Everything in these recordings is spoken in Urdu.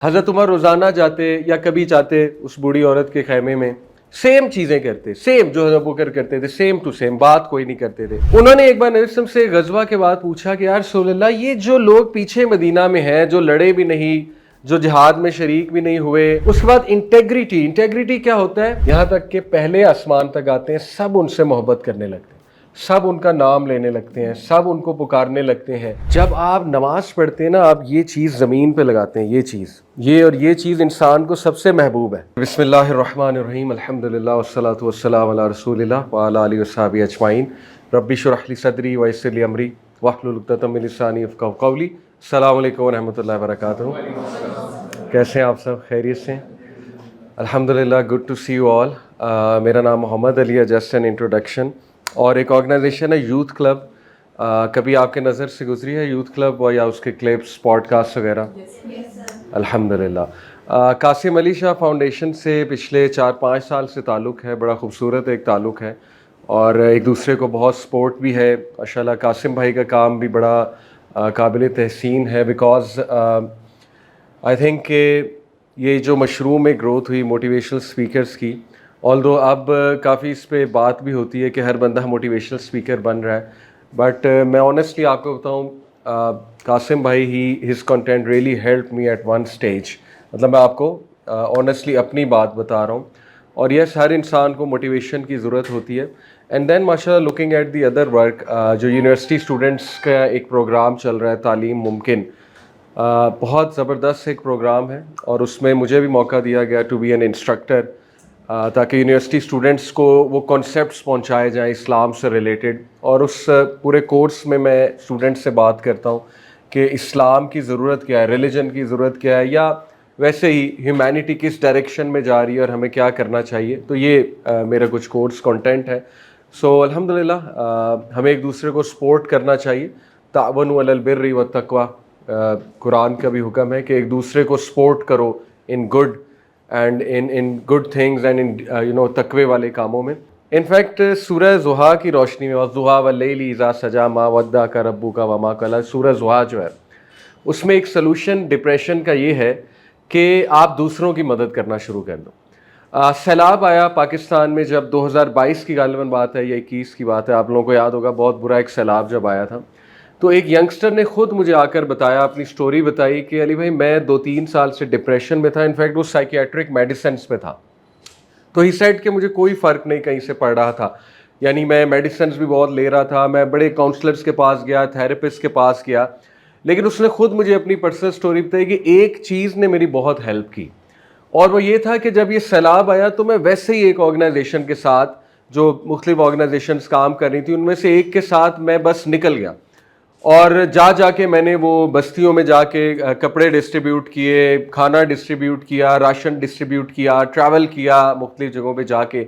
حضرت عمر روزانہ جاتے یا کبھی جاتے اس بوڑھی عورت کے خیمے میں، سیم چیزیں کرتے، سیم جو حضرت ابوبکر کرتے تھے، سیم ٹو سیم، بات کوئی نہیں کرتے تھے۔ انہوں نے ایک بار نبی صلی اللہ علیہ وسلم سے غزوہ کے بعد پوچھا کہ یا رسول اللہ، یہ جو لوگ پیچھے مدینہ میں ہیں، جو لڑے بھی نہیں، جو جہاد میں شریک بھی نہیں ہوئے، اس کے بعد انٹیگریٹی کیا ہوتا ہے؟ یہاں تک کہ پہلے آسمان تک آتے ہیں، سب ان سے محبت کرنے لگتے ہیں، سب ان کا نام لینے لگتے ہیں، سب ان کو پکارنے لگتے ہیں۔ جب آپ نماز پڑھتے ہیں نا، آپ یہ چیز زمین پہ لگاتے ہیں، یہ چیز انسان کو سب سے محبوب ہے۔ بسم اللہ الرحمن الرحیم، الحمدللہ والصلاۃ والسلام علی رسول اللہ وعلی آلہ وصحبہ اجمعین۔ رب اشرح لی صدری ویسر لی امری واحلل عقدۃ من لسانی یفقہوا قولی۔ السلام علیکم ورحمۃ اللہ وبرکاتہ۔ کیسے ہیں آپ سب؟ خیریت سے؟ الحمدللہ، good to see you all. میرا نام محمد علی ہے، جسٹ این انٹروڈکشن، اور ایک آرگنائزیشن ہے یوتھ کلب۔ کبھی آپ کے نظر سے گزری ہے یوتھ کلب یا اس کے کلپس، پوڈ کاسٹ وغیرہ؟ الحمدللہ۔ قاسم علی شاہ فاؤنڈیشن سے پچھلے 4-5 سال سے تعلق ہے، بڑا خوبصورت ایک تعلق ہے، اور ایک دوسرے کو بہت سپورٹ بھی ہے ماشاءاللہ۔ قاسم بھائی کا کام بھی بڑا قابل تحسین ہے، بیکاز آئی تھنک کہ یہ جو مشروع میں گروتھ ہوئی موٹیویشنل سپیکرز کی، آلدو اب کافی اس پہ بات بھی ہوتی ہے کہ ہر بندہ موٹیویشنل سپیکر بن رہا ہے، بٹ میں آنیسٹلی آپ کو بتاؤں، قاسم بھائی his content really help me at one stage. مطلب میں آپ کو آنیسٹلی اپنی بات بتا رہا ہوں، اور یس، ہر انسان کو موٹیویشن کی ضرورت ہوتی ہے۔ اینڈ دین ماشاء اللہ looking at the other work, جو یونیورسٹی اسٹوڈنٹس کا ایک پروگرام چل رہا ہے، تعلیم ممکن، بہت زبردست ایک پروگرام ہے، اور اس میں مجھے بھی موقع دیا گیا ٹو بی این انسٹرکٹر، تاکہ یونیورسٹی اسٹوڈنٹس کو وہ کانسیپٹس پہنچائے جائیں اسلام سے ریلیٹڈ۔ اور اس پورے کورس میں اسٹوڈنٹ سے بات کرتا ہوں کہ اسلام کی ضرورت کیا ہے، ریلیجن کی ضرورت کیا ہے، یا ویسے ہی ہیومینٹی کس ڈائریکشن میں جا رہی ہے اور ہمیں کیا کرنا چاہیے۔ تو یہ میرا کچھ کورس کنٹینٹ ہے۔ سو الحمدللہ ہمیں ایک دوسرے کو سپورٹ کرنا چاہیے۔ تعاونوا علی البر والتقوی، قرآن کا بھی حکم ہے کہ ایک دوسرے کو سپورٹ کرو in good and in good things and in تقوی والے کاموں میں۔ انفیکٹ سورہ ضحیٰ کی روشنی میں، وَالضُّحَىٰ وَاللَّيْلِ إِذَا سَجَىٰ مَا وَدَّعَكَ رَبُّكَ وَمَا قَلَىٰ، سورہ ضحیٰ جو ہے اس میں ایک سلوشن ڈپریشن کا یہ ہے کہ آپ دوسروں کی مدد کرنا شروع کر دو۔ سیلاب آیا پاکستان میں جب 2022 کی غالباً بات ہے یا 21 کی بات ہے، آپ لوگوں کو یاد ہوگا، بہت برا ایک سیلاب جب آیا تھا، تو ایک ینگسٹر نے خود مجھے آ کر بتایا، اپنی سٹوری بتائی کہ علی بھائی میں 2-3 سال سے ڈپریشن میں تھا، انفیکٹ وہ سائیکیاٹرک میڈیسنس پہ تھا۔ تو ہی سیڈ کہ مجھے کوئی فرق نہیں کہیں سے پڑ رہا تھا، یعنی میں میڈیسنس بھی بہت لے رہا تھا، میں بڑے کاؤنسلرس کے پاس گیا، تھراپسٹ کے پاس گیا، لیکن اس نے خود مجھے اپنی پرسنل سٹوری بتائی کہ ایک چیز نے میری بہت ہیلپ کی، اور وہ یہ تھا کہ جب یہ سیلاب آیا تو میں ویسے ہی ایک آرگنائزیشن کے ساتھ، جو مختلف آرگنائزیشنز کام کر رہی تھیں، ان میں سے ایک کے ساتھ میں بس نکل گیا، اور جا کے میں نے وہ بستیوں میں جا کے کپڑے ڈسٹریبیوٹ کیے، کھانا ڈسٹریبیوٹ کیا، راشن ڈسٹریبیوٹ کیا، ٹریول کیا مختلف جگہوں پہ جا کے،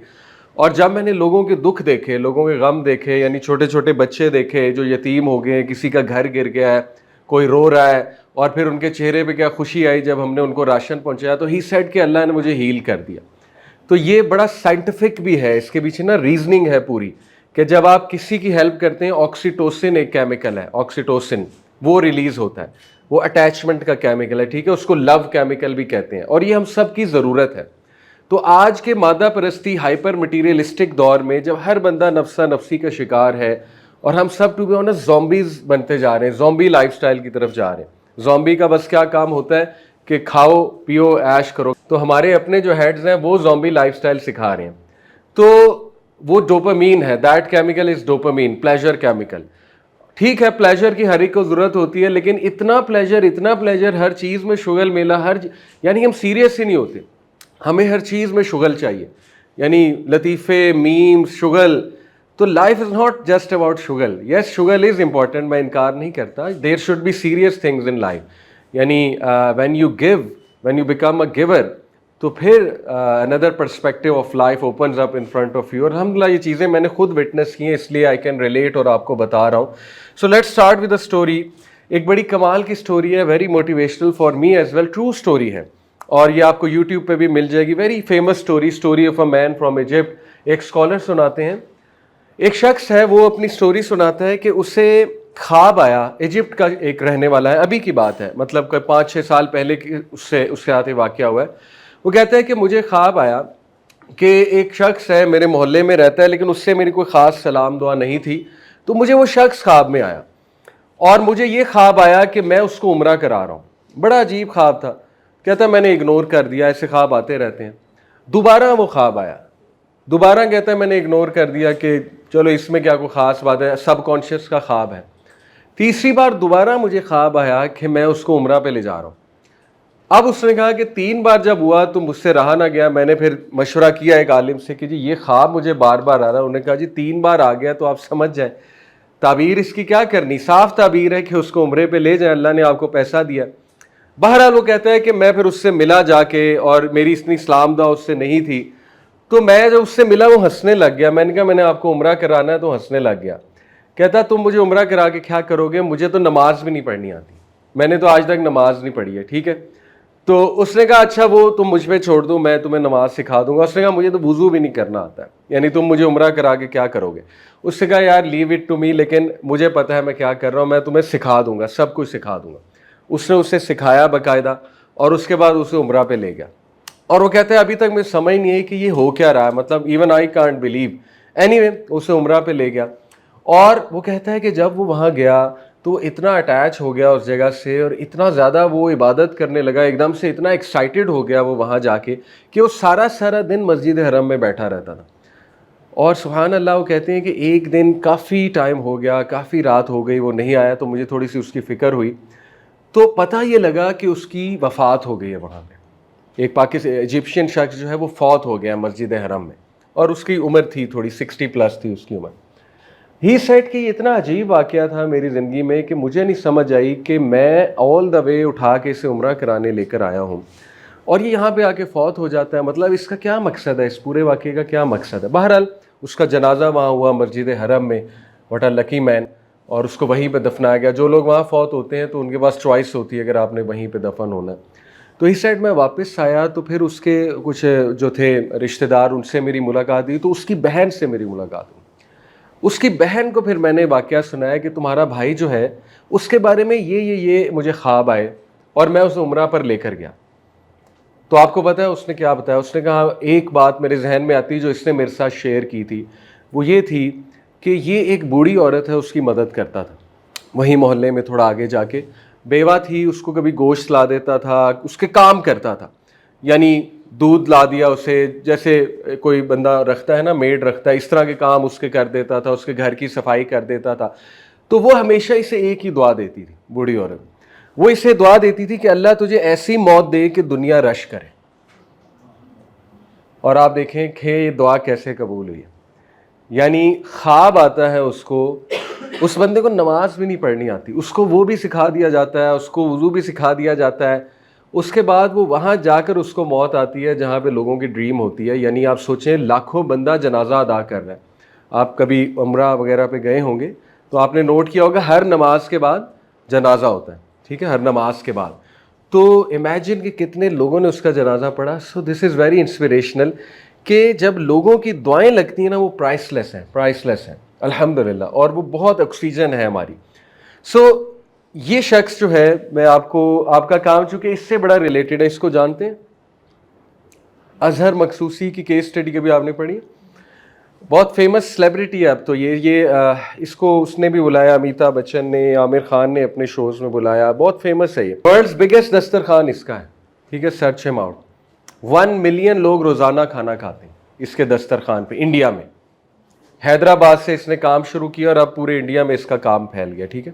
اور جب میں نے لوگوں کے دکھ دیکھے، لوگوں کے غم دیکھے، یعنی چھوٹے چھوٹے بچے دیکھے جو یتیم ہو گئے، کسی کا گھر گر گیا ہے، کوئی رو رہا ہے، اور پھر ان کے چہرے پہ کیا خوشی آئی جب ہم نے ان کو راشن پہنچایا، تو ہی سیڈ کہ اللہ نے مجھے ہیل کر دیا۔ تو یہ بڑا سائنٹیفک بھی ہے، اس کے پیچھے نا ریزننگ ہے پوری، کہ جب آپ کسی کی ہیلپ کرتے ہیں، آکسیٹوسن ایک کیمیکل ہے، آکسیٹوسن وہ ریلیز ہوتا ہے، وہ اٹیچمنٹ کا کیمیکل ہے، ٹھیک ہے، اس کو لو کیمیکل بھی کہتے ہیں، اور یہ ہم سب کی ضرورت ہے۔ تو آج کے مادہ پرستی ہائپر مٹیریلسٹک دور میں جب ہر بندہ نفسا نفسی کا شکار ہے، اور ہم سب ٹو بی آنسٹ زومبیز بنتے جا رہے ہیں، زومبی لائف سٹائل کی طرف جا رہے ہیں۔ زومبی کا بس کیا کام ہوتا ہے کہ کھاؤ پیو عیش کرو، تو ہمارے اپنے جو ہیڈز ہیں وہ زومبی لائف سٹائل سکھا رہے ہیں۔ تو وہ ڈوپامین ہے، that chemical is dopamine, pleasure chemical. ٹھیک ہے، پلیجر کی ہر ایک کو ضرورت ہوتی ہے، لیکن اتنا پلیجر ہر چیز میں شغل میلہ، یعنی ہم سیریس ہی نہیں ہوتے، ہمیں ہر چیز میں شغل چاہیے، یعنی لطیفے، میمز، شغل۔ تو life is not just about شغل، یس شغل از امپورٹنٹ، میں انکار نہیں کرتا، there should be serious things in life, یعنی when you become a giver, تو پھر اندر perspective of life opens up in front of you, اور الحمدللہ یہ چیزیں میں نے خود وٹنس کی ہیں، اس لیے آئی کین ریلیٹ اور آپ کو بتا رہا ہوں۔ So let's start with a story. ایک بڑی کمال کی اسٹوری ہے، very motivational for me as well, true story ہے، اور یہ آپ کو یوٹیوب پہ بھی مل جائے گی، very famous story of a man from Egypt. ایک اسکالر سناتے ہیں، ایک شخص ہے وہ اپنی اسٹوری سناتا ہے کہ اسے خواب آیا، ایجپٹ کا ایک رہنے والا ہے، ابھی کی بات ہے، مطلب کوئی 5-6 سال پہلے کی اس کے ہاتھ واقعہ ہوا ہے. وہ کہتا ہے کہ مجھے خواب آیا کہ ایک شخص ہے میرے محلے میں رہتا ہے، لیکن اس سے میری کوئی خاص سلام دعا نہیں تھی. تو مجھے وہ شخص خواب میں آیا اور مجھے یہ خواب آیا کہ میں اس کو عمرہ کرا رہا ہوں. بڑا عجیب خواب تھا. کہتا ہے میں نے اگنور کر دیا، ایسے خواب آتے رہتے ہیں. دوبارہ وہ خواب آیا، دوبارہ کہتا ہے میں نے اگنور کر دیا کہ چلو اس میں کیا کوئی خاص بات ہے، سب کانشیس کا خواب ہے. تیسری بار دوبارہ مجھے خواب آیا کہ میں اس کو عمرہ پہ لے جا رہا ہوں. اب اس نے کہا کہ 3 بار جب ہوا تو مجھ سے رہا نہ گیا. میں نے پھر مشورہ کیا ایک عالم سے کہ جی یہ خواب مجھے بار بار آ رہا ہے. انہوں نے کہا جی 3 بار آ گیا تو آپ سمجھ جائیں، تعبیر اس کی کیا کرنی، صاف تعبیر ہے کہ اس کو عمرے پہ لے جائیں، اللہ نے آپ کو پیسہ دیا. بہرحال وہ کہتا ہے کہ میں پھر اس سے ملا جا کے، اور میری اتنی اسلام دعا اس سے نہیں تھی، تو میں جب اس سے ملا وہ ہنسنے لگ گیا. میں نے کہا میں نے آپ کو عمرہ کرانا ہے، تو ہنسنے لگ گیا. کہتا تم مجھے عمرہ کرا کے کیا کرو گے، مجھے تو نماز بھی نہیں پڑھنی آتی، میں نے تو آج تک نماز نہیں پڑھی ہے. ٹھیک ہے، تو اس نے کہا اچھا وہ تم مجھ پہ چھوڑ دو، میں تمہیں نماز سکھا دوں گا. اس نے کہا مجھے تو وضو بھی نہیں کرنا آتا ہے، یعنی تم مجھے عمرہ کرا کے کیا کرو گے. اس نے کہا یار لیو اٹ ٹو می، لیکن مجھے پتہ ہے میں کیا کر رہا ہوں، میں تمہیں سکھا دوں گا، سب کچھ سکھا دوں گا. اس نے اسے سکھایا باقاعدہ، اور اس کے بعد اسے عمرہ پہ لے گیا. اور وہ کہتا ہے ابھی تک مجھے سمجھ نہیں ہے کہ یہ ہو کیا رہا ہے، مطلب even I can't believe. Any way اسے عمرہ پہ لے گیا. اور وہ کہتا ہے کہ جب وہ وہاں گیا تو اتنا اٹیچ ہو گیا اس جگہ سے، اور اتنا زیادہ وہ عبادت کرنے لگا، ایک دم سے اتنا ایکسائٹیڈ ہو گیا وہ وہاں جا کے کہ وہ سارا دن مسجد حرم میں بیٹھا رہتا تھا. اور سبحان اللہ وہ کہتے ہیں کہ ایک دن کافی ٹائم ہو گیا، کافی رات ہو گئی، وہ نہیں آیا. تو مجھے تھوڑی سی اس کی فکر ہوئی، تو پتہ یہ لگا کہ اس کی وفات ہو گئی ہے وہاں پہ. ایک پاکستانی ایجپشین شخص جو ہے وہ فوت ہو گیا مسجد حرم میں، اور اس کی عمر تھی تھوڑی 60+ تھی اس کی عمر. ہی سیٹ کہ یہ اتنا عجیب واقعہ تھا میری زندگی میں کہ مجھے نہیں سمجھ آئی کہ میں آل دا وے اٹھا کے اسے عمرہ کرانے لے کر آیا ہوں، اور یہ یہاں پہ آ کے فوت ہو جاتا ہے. مطلب اس کا کیا مقصد ہے، اس پورے واقعے کا کیا مقصد ہے. بہرحال اس کا جنازہ وہاں ہوا مسجد حرم میں، واٹ اے لکی مین، اور اس کو وہیں پہ دفنایا گیا. جو لوگ وہاں فوت ہوتے ہیں تو ان کے پاس چوائس ہوتی ہے اگر آپ نے وہیں پہ دفن ہونا ہے. تو اس سائڈ میں واپس آیا تو پھر اس کے کچھ جو تھے رشتہ دار، ان سے میری ملاقات ہوئی. تو اس کی بہن سے میری ملاقات ہوئی. اس کی بہن کو پھر میں نے واقعہ سنایا کہ تمہارا بھائی جو ہے اس کے بارے میں یہ مجھے خواب آئے، اور میں اسے عمرہ پر لے کر گیا. تو آپ کو پتہ ہے اس نے کیا بتایا؟ اس نے کہا ایک بات میرے ذہن میں آتی جو اس نے میرے ساتھ شیئر کی تھی، وہ یہ تھی کہ یہ ایک بوڑھی عورت ہے، اس کی مدد کرتا تھا وہیں محلے میں تھوڑا آگے جا کے. بیوہ تھی، اس کو کبھی گوشت لا دیتا تھا، اس کے کام کرتا تھا، یعنی دودھ لا دیا اسے، جیسے کوئی بندہ رکھتا ہے نا، میڈ رکھتا ہے، اس طرح کے کام اس کے کر دیتا تھا، اس کے گھر کی صفائی کر دیتا تھا. تو وہ ہمیشہ اسے ایک ہی دعا دیتی تھی بوڑھی عورت. وہ اسے دعا دیتی تھی کہ اللہ تجھے ایسی موت دے کہ دنیا رش کرے. اور آپ دیکھیں کہ یہ دعا کیسے قبول ہوئی ہے. یعنی خواب آتا ہے اس کو، اس بندے کو نماز بھی نہیں پڑھنی آتی، اس کو وہ بھی سکھا دیا جاتا ہے، اس کو وضو بھی سکھا دیا جاتا ہے. اس کے بعد وہ وہاں جا کر اس کو موت آتی ہے جہاں پہ لوگوں کی ڈریم ہوتی ہے. یعنی آپ سوچیں لاکھوں بندہ جنازہ ادا کر رہا ہے. آپ کبھی عمرہ وغیرہ پہ گئے ہوں گے تو آپ نے نوٹ کیا ہوگا ہر نماز کے بعد جنازہ ہوتا ہے، ٹھیک ہے، ہر نماز کے بعد. تو امیجن کہ کتنے لوگوں نے اس کا جنازہ پڑھا. سو دس از ویری انسپریشنل کہ جب لوگوں کی دعائیں لگتی ہیں نا، وہ پرائس لیس ہیں الحمدللہ، اور وہ بہت آکسیجن ہے ہماری. سو یہ شخص جو ہے، میں آپ کا کام چونکہ اس سے بڑا ریلیٹڈ ہے، اس کو جانتے ہیں، اظہر مقصوصی کی کیس اسٹڈی کبھی آپ نے پڑھی؟ بہت فیمس سیلیبریٹی ہے اب تو یہ اس کو اس نے بھی بلایا، امیتابھ بچن نے، عامر خان نے اپنے شوز میں بلایا، بہت فیمس ہے. یہ ورلڈز بگیسٹ دسترخوان اس کا ہے، ٹھیک ہے، سرچ ہم آؤٹ. 1 ملین لوگ روزانہ کھانا کھاتے ہیں اس کے دسترخوان پہ انڈیا میں. حیدرآباد سے اس نے کام شروع کیا اور اب پورے انڈیا میں اس کا کام پھیل گیا. ٹھیک ہے،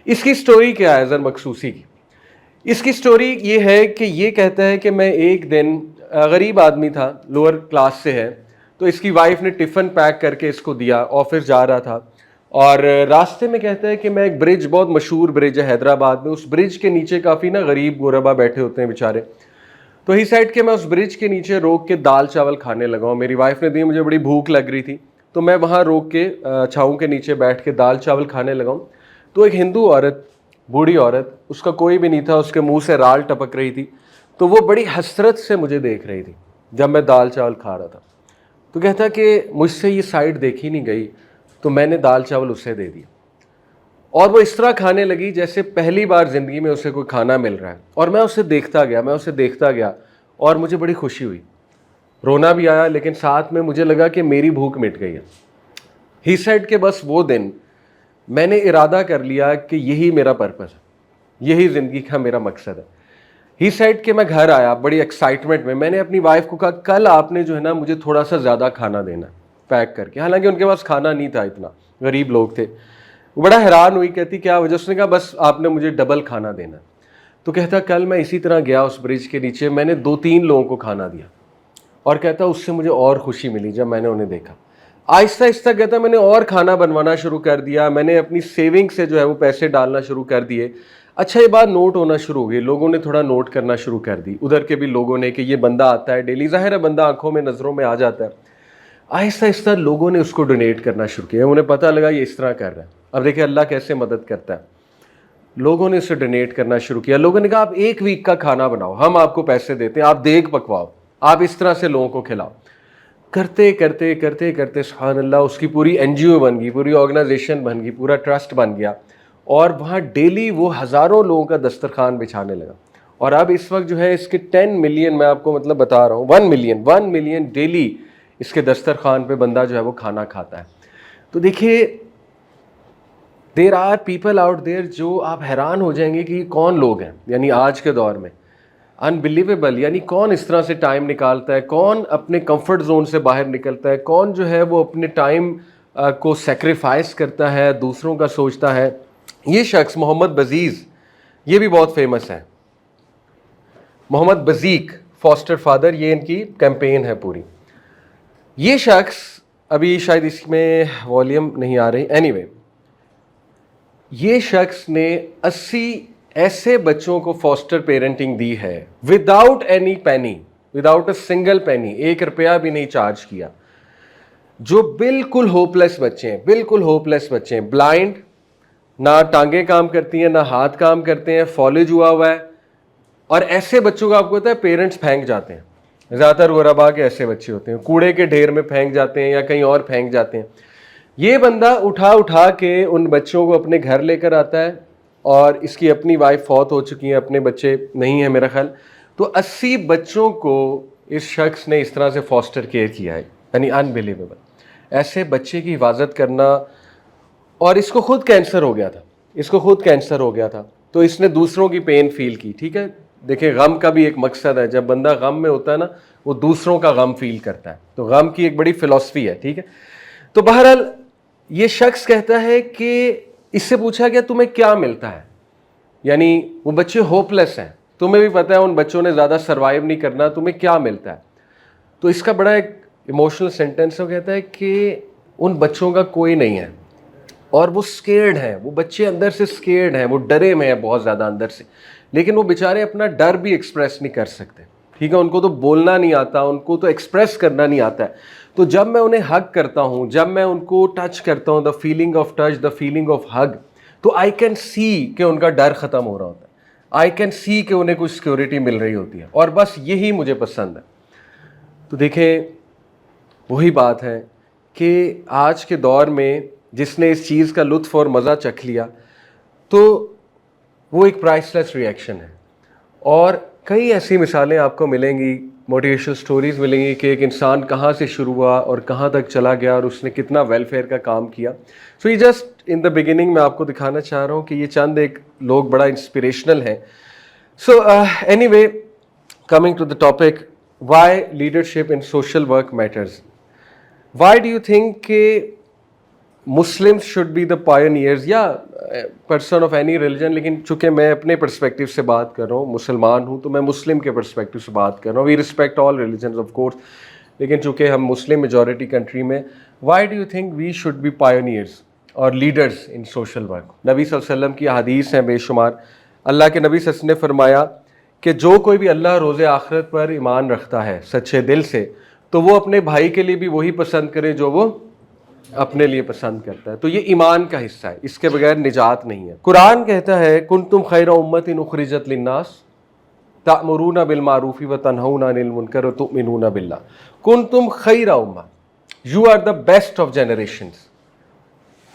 اس کی سٹوری کیا ہے اظہر مقصوصی کی؟ اس کی سٹوری یہ ہے کہ یہ کہتا ہے کہ میں ایک دن، غریب آدمی تھا، لوور کلاس سے ہے، تو اس کی وائف نے ٹفن پیک کر کے اس کو دیا، آفس جا رہا تھا، اور راستے میں کہتا ہے کہ میں ایک برج، بہت مشہور برج ہے حیدرآباد میں، اس برج کے نیچے کافی نا غریب غربا بیٹھے ہوتے ہیں بیچارے. تو ہی سائڈ کہ میں اس برج کے نیچے روک کے دال چاول کھانے لگا ہوں. میری وائف نے دی، مجھے بڑی بھوک لگ رہی تھی، تو میں وہاں روک کے چھاؤں کے نیچے بیٹھ کے دال چاول کھانے لگا ہوں. تو ایک ہندو عورت، بوڑھی عورت، اس کا کوئی بھی نہیں تھا، اس کے منہ سے رال ٹپک رہی تھی، تو وہ بڑی حسرت سے مجھے دیکھ رہی تھی جب میں دال چاول کھا رہا تھا. تو کہتا کہ مجھ سے یہ سائڈ دیکھی نہیں گئی، تو میں نے دال چاول اسے دے دیا. اور وہ اس طرح کھانے لگی جیسے پہلی بار زندگی میں اسے کوئی کھانا مل رہا ہے. اور میں اسے دیکھتا گیا اور مجھے بڑی خوشی ہوئی, رونا بھی آیا, لیکن ساتھ میں مجھے لگا کہ میری بھوک مٹ گئی ہے. ہی سیڈ کہ بس وہ دن میں نے ارادہ کر لیا کہ یہی میرا پرپس ہے, یہی زندگی کا میرا مقصد ہے. ہی سیڈ کہ میں گھر آیا بڑی ایکسائٹمنٹ میں نے اپنی وائف کو کہا کل آپ نے جو ہے نا مجھے تھوڑا سا زیادہ کھانا دینا پیک کر کے. حالانکہ ان کے پاس کھانا نہیں تھا, اتنا غریب لوگ تھے. وہ بڑا حیران ہوئی, کہتی کیا وجہ. اس نے کہا بس آپ نے مجھے ڈبل کھانا دینا. تو کہتا کل میں اسی طرح گیا اس برج کے نیچے, میں نے 2-3 لوگوں کو کھانا دیا, اور کہتا اس سے مجھے اور خوشی ملی جب میں نے انہیں دیکھا. آہستہ آہستہ کہتا میں نے اور کھانا بنوانا شروع کر دیا, میں نے اپنی سیونگ سے جو ہے وہ پیسے ڈالنا شروع کر دیے. اچھا یہ بات نوٹ ہونا شروع ہو گئی, لوگوں نے تھوڑا نوٹ کرنا شروع کر دی, ادھر کے بھی لوگوں نے کہ یہ بندہ آتا ہے ڈیلی, ظاہر ہے بندہ آنکھوں میں نظروں میں آ جاتا ہے. آہستہ آہستہ لوگوں نے اس کو ڈونیٹ کرنا شروع کیا, انہیں پتہ لگا یہ اس طرح کر رہا ہے. اب دیکھیں اللہ کیسے مدد کرتا ہے. لوگوں نے اسے ڈونیٹ کرنا شروع کیا. لوگوں نے کہا آپ 1 ویک کا کھانا بناؤ, ہم آپ کو پیسے دیتے ہیں, آپ دیگ پکواؤ, آپ اس طرح سے لوگوں کو کھلاؤ. کرتے کرتے کرتے کرتے سبحان اللہ اس کی پوری NGO بن گئی, پوری آرگنائزیشن بن گئی, پورا ٹرسٹ بن گیا, اور وہاں ڈیلی وہ ہزاروں لوگوں کا دسترخوان بچھانے لگا. اور اب اس وقت جو ہے اس کے 10 ملین, میں آپ کو مطلب بتا رہا ہوں, 1 ملین ڈیلی اس کے دسترخوان پہ بندہ جو ہے وہ کھانا کھاتا ہے. تو دیکھیے there are people out there جو آپ حیران ہو جائیں گے کہ یہ کون لوگ ہیں, یعنی آج کے دور میں انبلیویبل, یعنی کون اس طرح سے ٹائم نکالتا ہے, کون اپنے کمفرٹ زون سے باہر نکلتا ہے, کون جو ہے وہ اپنے ٹائم کو سیکریفائس کرتا ہے, دوسروں کا سوچتا ہے. یہ شخص محمد بزیز, یہ بھی بہت فیمس ہے, محمد بزیق فاسٹر فادر, یہ ان کی کیمپین ہے پوری. یہ شخص ابھی شاید اس میں والیوم نہیں آ رہی, اینی وے یہ شخص نے 80 ایسے بچوں کو فاسٹر پیرنٹنگ دی ہے without any penny, without a single penny, 1 روپیہ بھی نہیں چارج کیا, جو بالکل ہوپ لیس بچے ہیں, بلائنڈ, نہ ٹانگیں کام کرتی ہیں نہ ہاتھ کام کرتے ہیں, فالج ہوا ہوا ہے. اور ایسے بچوں کو آپ کو پتا ہے پیرنٹس پھینک جاتے ہیں, زیادہ تر غربا کے ایسے بچے ہوتے ہیں, کوڑے کے ڈھیر میں پھینک جاتے ہیں یا کہیں اور پھینک جاتے ہیں. یہ بندہ اٹھا کے ان بچوں کو اپنے گھر لے کر آتا ہے, اور اس کی اپنی وائف فوت ہو چکی ہیں, اپنے بچے نہیں ہیں میرا خیال. تو 80 بچوں کو اس شخص نے اس طرح سے فاسٹر کیئر کیا ہے, یعنی انبلیویبل. ایسے بچے کی حفاظت کرنا, اور اس کو خود کینسر ہو گیا تھا, تو اس نے دوسروں کی پین فیل کی. ٹھیک ہے, دیکھیں غم کا بھی ایک مقصد ہے, جب بندہ غم میں ہوتا ہے نا وہ دوسروں کا غم فیل کرتا ہے, تو غم کی ایک بڑی فلسفی ہے. ٹھیک ہے, تو بہرحال یہ شخص کہتا ہے کہ اس سے پوچھا گیا تمہیں کیا ملتا ہے, یعنی وہ بچے ہوپ لیس ہیں, تمہیں بھی پتہ ہے ان بچوں نے زیادہ سروائیو نہیں کرنا, تمہیں کیا ملتا ہے. تو اس کا بڑا ایک ایموشنل سینٹینس وہ کہتا ہے کہ ان بچوں کا کوئی نہیں ہے, اور وہ سکیئرڈ ہیں, وہ بچے اندر سے سکیئرڈ ہیں, وہ ڈرے میں ہیں بہت زیادہ اندر سے, لیکن وہ بیچارے اپنا ڈر بھی ایکسپریس نہیں کر سکتے. ٹھیک ہے, ان کو تو بولنا نہیں آتا, ان کو تو ایکسپریس کرنا نہیں آتا ہے. تو جب میں انہیں ہگ کرتا ہوں, جب میں ان کو ٹچ کرتا ہوں, the feeling of touch, the feeling of hug, تو آئی کین سی کہ ان کا ڈر ختم ہو رہا ہوتا ہے, آئی کین سی کہ انہیں کچھ سیکورٹی مل رہی ہوتی ہے, اور بس یہی مجھے پسند ہے. تو دیکھیں وہی بات ہے کہ آج کے دور میں جس نے اس چیز کا لطف اور مزہ چکھ لیا, تو وہ ایک پرائس لیس ریئیکشن ہے. اور کئی ایسی مثالیں آپ کو ملیں گی, موٹیویشنل سٹوریز ملیں گی کہ ایک انسان کہاں سے شروع ہوا اور کہاں تک چلا گیا, اور اس نے کتنا ویلفیئر کا کام کیا. سو یہ جسٹ ان دا بگننگ میں آپ کو دکھانا چاہ رہا ہوں کہ یہ چند ایک لوگ بڑا انسپریشنل ہیں. So anyway, coming to the topic, why leadership in social work matters. Why do you think کہ Muslims should be the pioneers, یا پرسن آف اینی ریلیجن, لیکن چونکہ میں اپنے پرسپیکٹیو سے بات کر رہا ہوں, مسلمان ہوں, تو میں مسلم کے پرسپیکٹیو سے بات کر رہا ہوں. We respect all religions of course, لیکن چونکہ ہم مسلم میجورٹی کنٹری میں, why do you think we should be pioneers اور لیڈرز ان سوشل ورک. نبی صلی اللہ علیہ وسلم کی حدیث ہیں بے شمار. اللہ کے نبی صلی اللہ علیہ وسلم نے فرمایا کہ جو کوئی بھی اللہ روز آخرت پر ایمان رکھتا ہے سچے دل سے, تو وہ اپنے بھائی کے لیے بھی وہی پسند کرے جو وہ اپنے لیے پسند کرتا ہے. تو یہ ایمان کا حصہ ہے, اس کے بغیر نجات نہیں ہے. قرآن کہتا ہے کنتم خیر امۃ اخرجت للناس تأمرون بالمعروف وتنہون عن المنکر وتؤمنون باللہ. کنتم خیر امہ, you are the best of generations.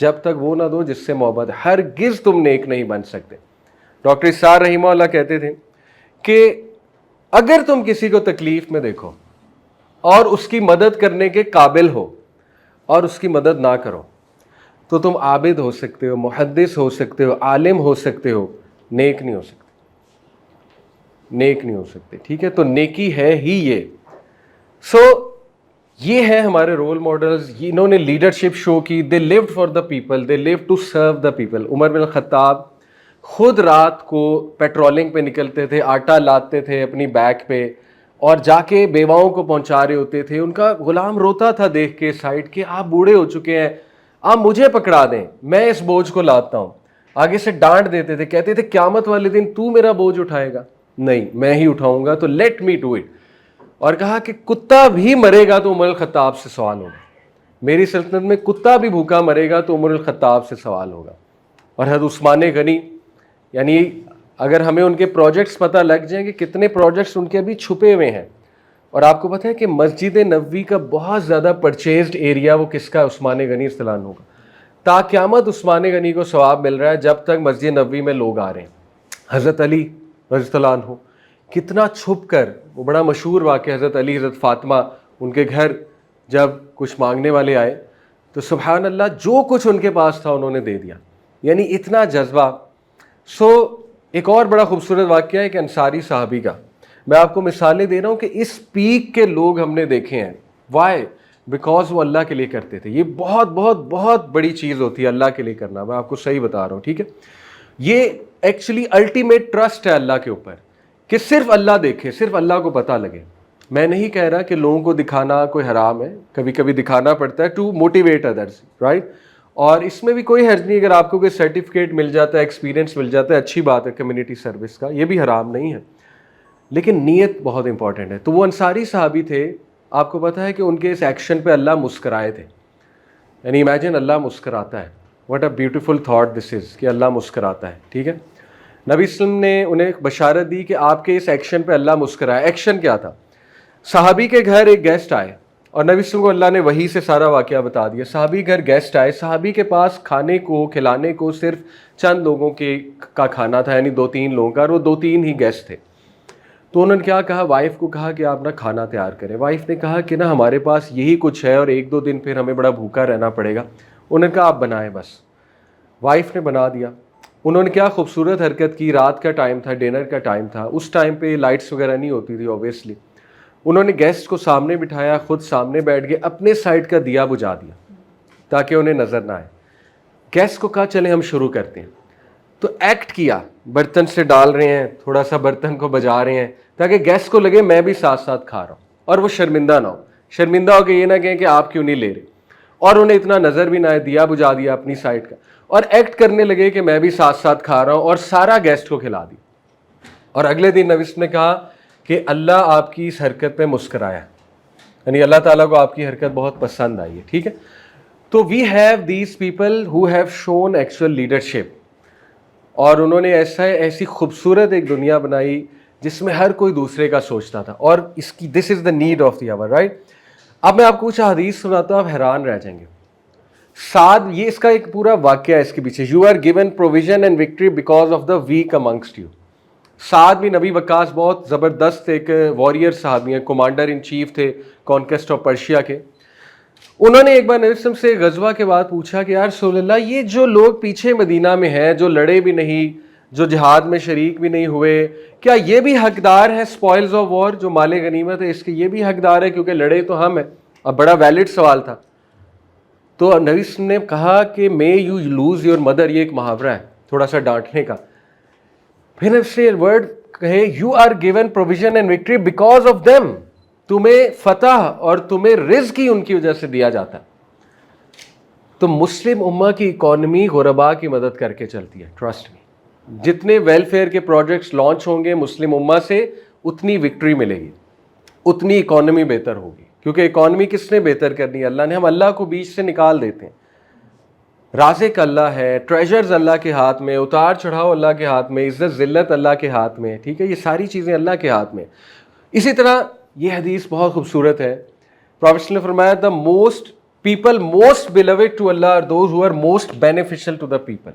جب تک وہ نہ دو جس سے محبت ہے، ہرگز تم نیک نہیں بن سکتے۔ ڈاکٹر اسار رحمہ اللہ کہتے تھے کہ اگر تم کسی کو تکلیف میں دیکھو اور اس کی مدد کرنے کے قابل ہو اور اس کی مدد نہ کرو تو تم عابد ہو سکتے ہو، محدث ہو سکتے ہو، عالم ہو سکتے ہو، نیک نہیں ہو سکتے، نیک نہیں ہو سکتے، ٹھیک ہے؟ تو نیکی ہے ہی یہ۔ سو یہ ہے ہمارے رول ماڈلز، انہوں نے لیڈرشپ شو کی، they lived for the people, they live to serve the people. عمر بن الخطاب خود رات کو پیٹرولنگ پہ نکلتے تھے، آٹا لاتے تھے اپنی بیک پہ اور جا کے بیواؤں کو پہنچا رہے ہوتے تھے۔ ان کا غلام روتا تھا دیکھ کے سائڈ کہ آپ بوڑھے ہو چکے ہیں، آپ مجھے پکڑا دیں، میں اس بوجھ کو لاتا ہوں۔ آگے سے ڈانٹ دیتے تھے، کہتے تھے قیامت والے دن تو میرا بوجھ اٹھائے گا؟ نہیں، میں ہی اٹھاؤں گا، تو لیٹ می ڈو اٹ۔ اور کہا کہ کتا بھی مرے گا تو عمر الخطاب سے سوال ہوگا، میری سلطنت میں کتا بھی بھوکا مرے گا تو عمر الخطاب سے سوال ہوگا۔ اور حضرت عثمان غنی، یعنی اگر ہمیں ان کے پروجیکٹس پتہ لگ جائیں کہ کتنے پروجیکٹس ان کے ابھی چھپے ہوئے ہیں، اور آپ کو پتہ ہے کہ مسجد نبوی کا بہت زیادہ پرچیزڈ ایریا وہ کس کا؟ عثمان غنی رضی اللہ عنہ کا۔ تا قیامت عثمان غنی کو ثواب مل رہا ہے جب تک مسجد نبوی میں لوگ آ رہے ہیں۔ حضرت علی رضی اللہ عنہ کتنا چھپ کر، وہ بڑا مشہور واقعہ، حضرت علی حضرت فاطمہ ان کے گھر جب کچھ مانگنے والے آئے تو سبحان اللہ جو کچھ ان کے پاس تھا انہوں نے دے دیا، یعنی اتنا جذبہ۔ سو ایک اور بڑا خوبصورت واقعہ ہے کہ انصاری صحابی کا، میں آپ کو مثالیں دے رہا ہوں کہ اس پیک کے لوگ ہم نے دیکھے ہیں۔ وائی؟ بیکاز وہ اللہ کے لیے کرتے تھے۔ یہ بہت بہت بہت بڑی چیز ہوتی ہے اللہ کے لیے کرنا، میں آپ کو صحیح بتا رہا ہوں، ٹھیک ہے؟ یہ ایکچولی الٹیمیٹ ٹرسٹ ہے اللہ کے اوپر کہ صرف اللہ دیکھے، صرف اللہ کو پتہ لگے۔ میں نہیں کہہ رہا کہ لوگوں کو دکھانا کوئی حرام ہے، کبھی کبھی دکھانا پڑتا ہے ٹو موٹیویٹ ادرس، رائٹ؟ اور اس میں بھی کوئی حرج نہیں، اگر آپ کو کوئی سرٹیفکیٹ مل جاتا ہے، ایکسپیرینس مل جاتا ہے، اچھی بات ہے کمیونٹی سروس کا، یہ بھی حرام نہیں ہے، لیکن نیت بہت امپورٹنٹ ہے۔ تو وہ انصاری صحابی تھے، آپ کو پتہ ہے کہ ان کے اس ایکشن پہ اللہ مسکرائے تھے، یعنی امیجن اللہ مسکراتا ہے، what a beautiful thought this is کہ اللہ مسکراتا ہے، ٹھیک ہے؟ نبی صلی اللہ علیہ وسلم نے انہیں بشارت دی کہ آپ کے اس ایکشن پہ اللہ مسکرائے۔ ایکشن کیا تھا؟ صحابی کے گھر ایک گیسٹ آئے اور نبی صلی اللہ علیہ وسلم کو اللہ نے وحی سے سارا واقعہ بتا دیا۔ صحابی گھر گیسٹ آئے، صحابی کے پاس کھانے کو کھلانے کو صرف چند لوگوں کا کھانا تھا، یعنی 2-3 لوگوں کا، اور وہ 2-3 ہی گیسٹ تھے۔ تو انہوں نے کیا کہا؟ وائف کو کہا کہ آپ نا کھانا تیار کریں۔ وائف نے کہا کہ نا ہمارے پاس یہی کچھ ہے اور 1-2 دن پھر ہمیں بڑا بھوکا رہنا پڑے گا۔ انہوں نے کہا آپ بنائیں بس۔ وائف نے بنا دیا۔ انہوں نے کیا خوبصورت حرکت کی، رات کا ٹائم تھا، ڈنر کا ٹائم تھا، اس ٹائم پہ لائٹس وغیرہ نہیں ہوتی تھی اوبیسلی۔ انہوں نے گیسٹ کو سامنے بٹھایا، خود سامنے بیٹھ گئے، اپنے سائڈ کا دیا بجھا دیا تاکہ انہیں نظر نہ آئے۔ گیسٹ کو کہا چلیں ہم شروع کرتے ہیں، تو ایکٹ کیا، برتن سے ڈال رہے ہیں، تھوڑا سا برتن کو بجا رہے ہیں تاکہ گیسٹ کو لگے میں بھی ساتھ ساتھ کھا رہا ہوں، اور وہ شرمندہ نہ ہو، شرمندہ ہو کے یہ نہ کہیں کہ آپ کیوں نہیں لے رہے، اور انہیں اتنا نظر بھی نہ آئے، دیا بجھا دیا اپنی سائڈ کا، اور ایکٹ کرنے لگے کہ میں بھی ساتھ ساتھ کھا رہا ہوں، اور سارا گیسٹ کو کھلا دی۔ اور اگلے دن نبی نے کہا کہ اللہ آپ کی اس حرکت پہ مسکرایا، یعنی اللہ تعالیٰ کو آپ کی حرکت بہت پسند آئی ہے، ٹھیک ہے؟ تو we have these people who have shown actual leadership, اور انہوں نے ایسی خوبصورت ایک دنیا بنائی جس میں ہر کوئی دوسرے کا سوچتا تھا، اور اس کی this is the need of the hour, right? اب میں آپ کو کچھ حدیث سناتا ہوں، آپ حیران رہ جائیں گے۔ سعد، یہ اس کا ایک پورا واقعہ ہے اس کے پیچھے، you are given provision and victory because of the weak amongst you. سعد بن ابی وقاص بہت زبردست ایک وارئر صحابی ہیں، کمانڈر ان چیف تھے کانکویسٹ آف پرشیا کے۔ انہوں نے ایک بار نبی صلی اللہ علیہ وسلم سے غزوہ کے بعد پوچھا کہ یا رسول اللہ، یہ جو لوگ پیچھے مدینہ میں ہیں، جو لڑے بھی نہیں، جو جہاد میں شریک بھی نہیں ہوئے، کیا یہ بھی حقدار ہے اسپوائلز آف وار، جو مال غنیمت ہے اس کے یہ بھی حقدار ہے؟ کیونکہ لڑے تو ہم ہیں۔ اب بڑا ویلڈ سوال تھا۔ تو نبی صلی اللہ علیہ وسلم نے کہا کہ may you lose your mother, یہ ایک محاورہ ہے تھوڑا سا ڈانٹنے کا۔ پھر نبی سے ورڈ کہے you are given provision and victory because of them, تمہیں فتح اور تمہیں رزق ہی ان کی وجہ سے دیا جاتا ہے۔ تو مسلم امہ کی اکانومی غرباء کی مدد کر کے چلتی ہے، ٹرسٹ می۔ جتنے ویلفیئر کے پروجیکٹس لانچ ہوں گے مسلم امہ سے، اتنی وکٹری ملے گی، اتنی اکانومی بہتر ہوگی، کیونکہ اکانومی کس نے بہتر کرنی ہے؟ اللہ نے۔ ہم اللہ کو بیچ سے نکال دیتے ہیں۔ رازق اللہ ہے، ٹریجرز اللہ کے ہاتھ میں، اتار چڑھاؤ اللہ کے ہاتھ میں، عزت ذلت اللہ کے ہاتھ میں، ٹھیک ہے؟ یہ ساری چیزیں اللہ کے ہاتھ میں۔ اسی طرح یہ حدیث بہت خوبصورت ہے، پروفیٹ نے فرمایا the most people most beloved to Allah are those who are most beneficial to the people.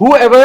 Whoever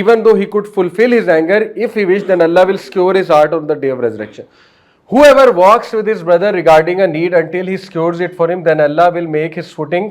even though he could fulfill his anger if he wished, then Allah will secure his heart on the day of resurrection. Whoever walks with his brother regarding a need until he secures it for him, then Allah will make his footing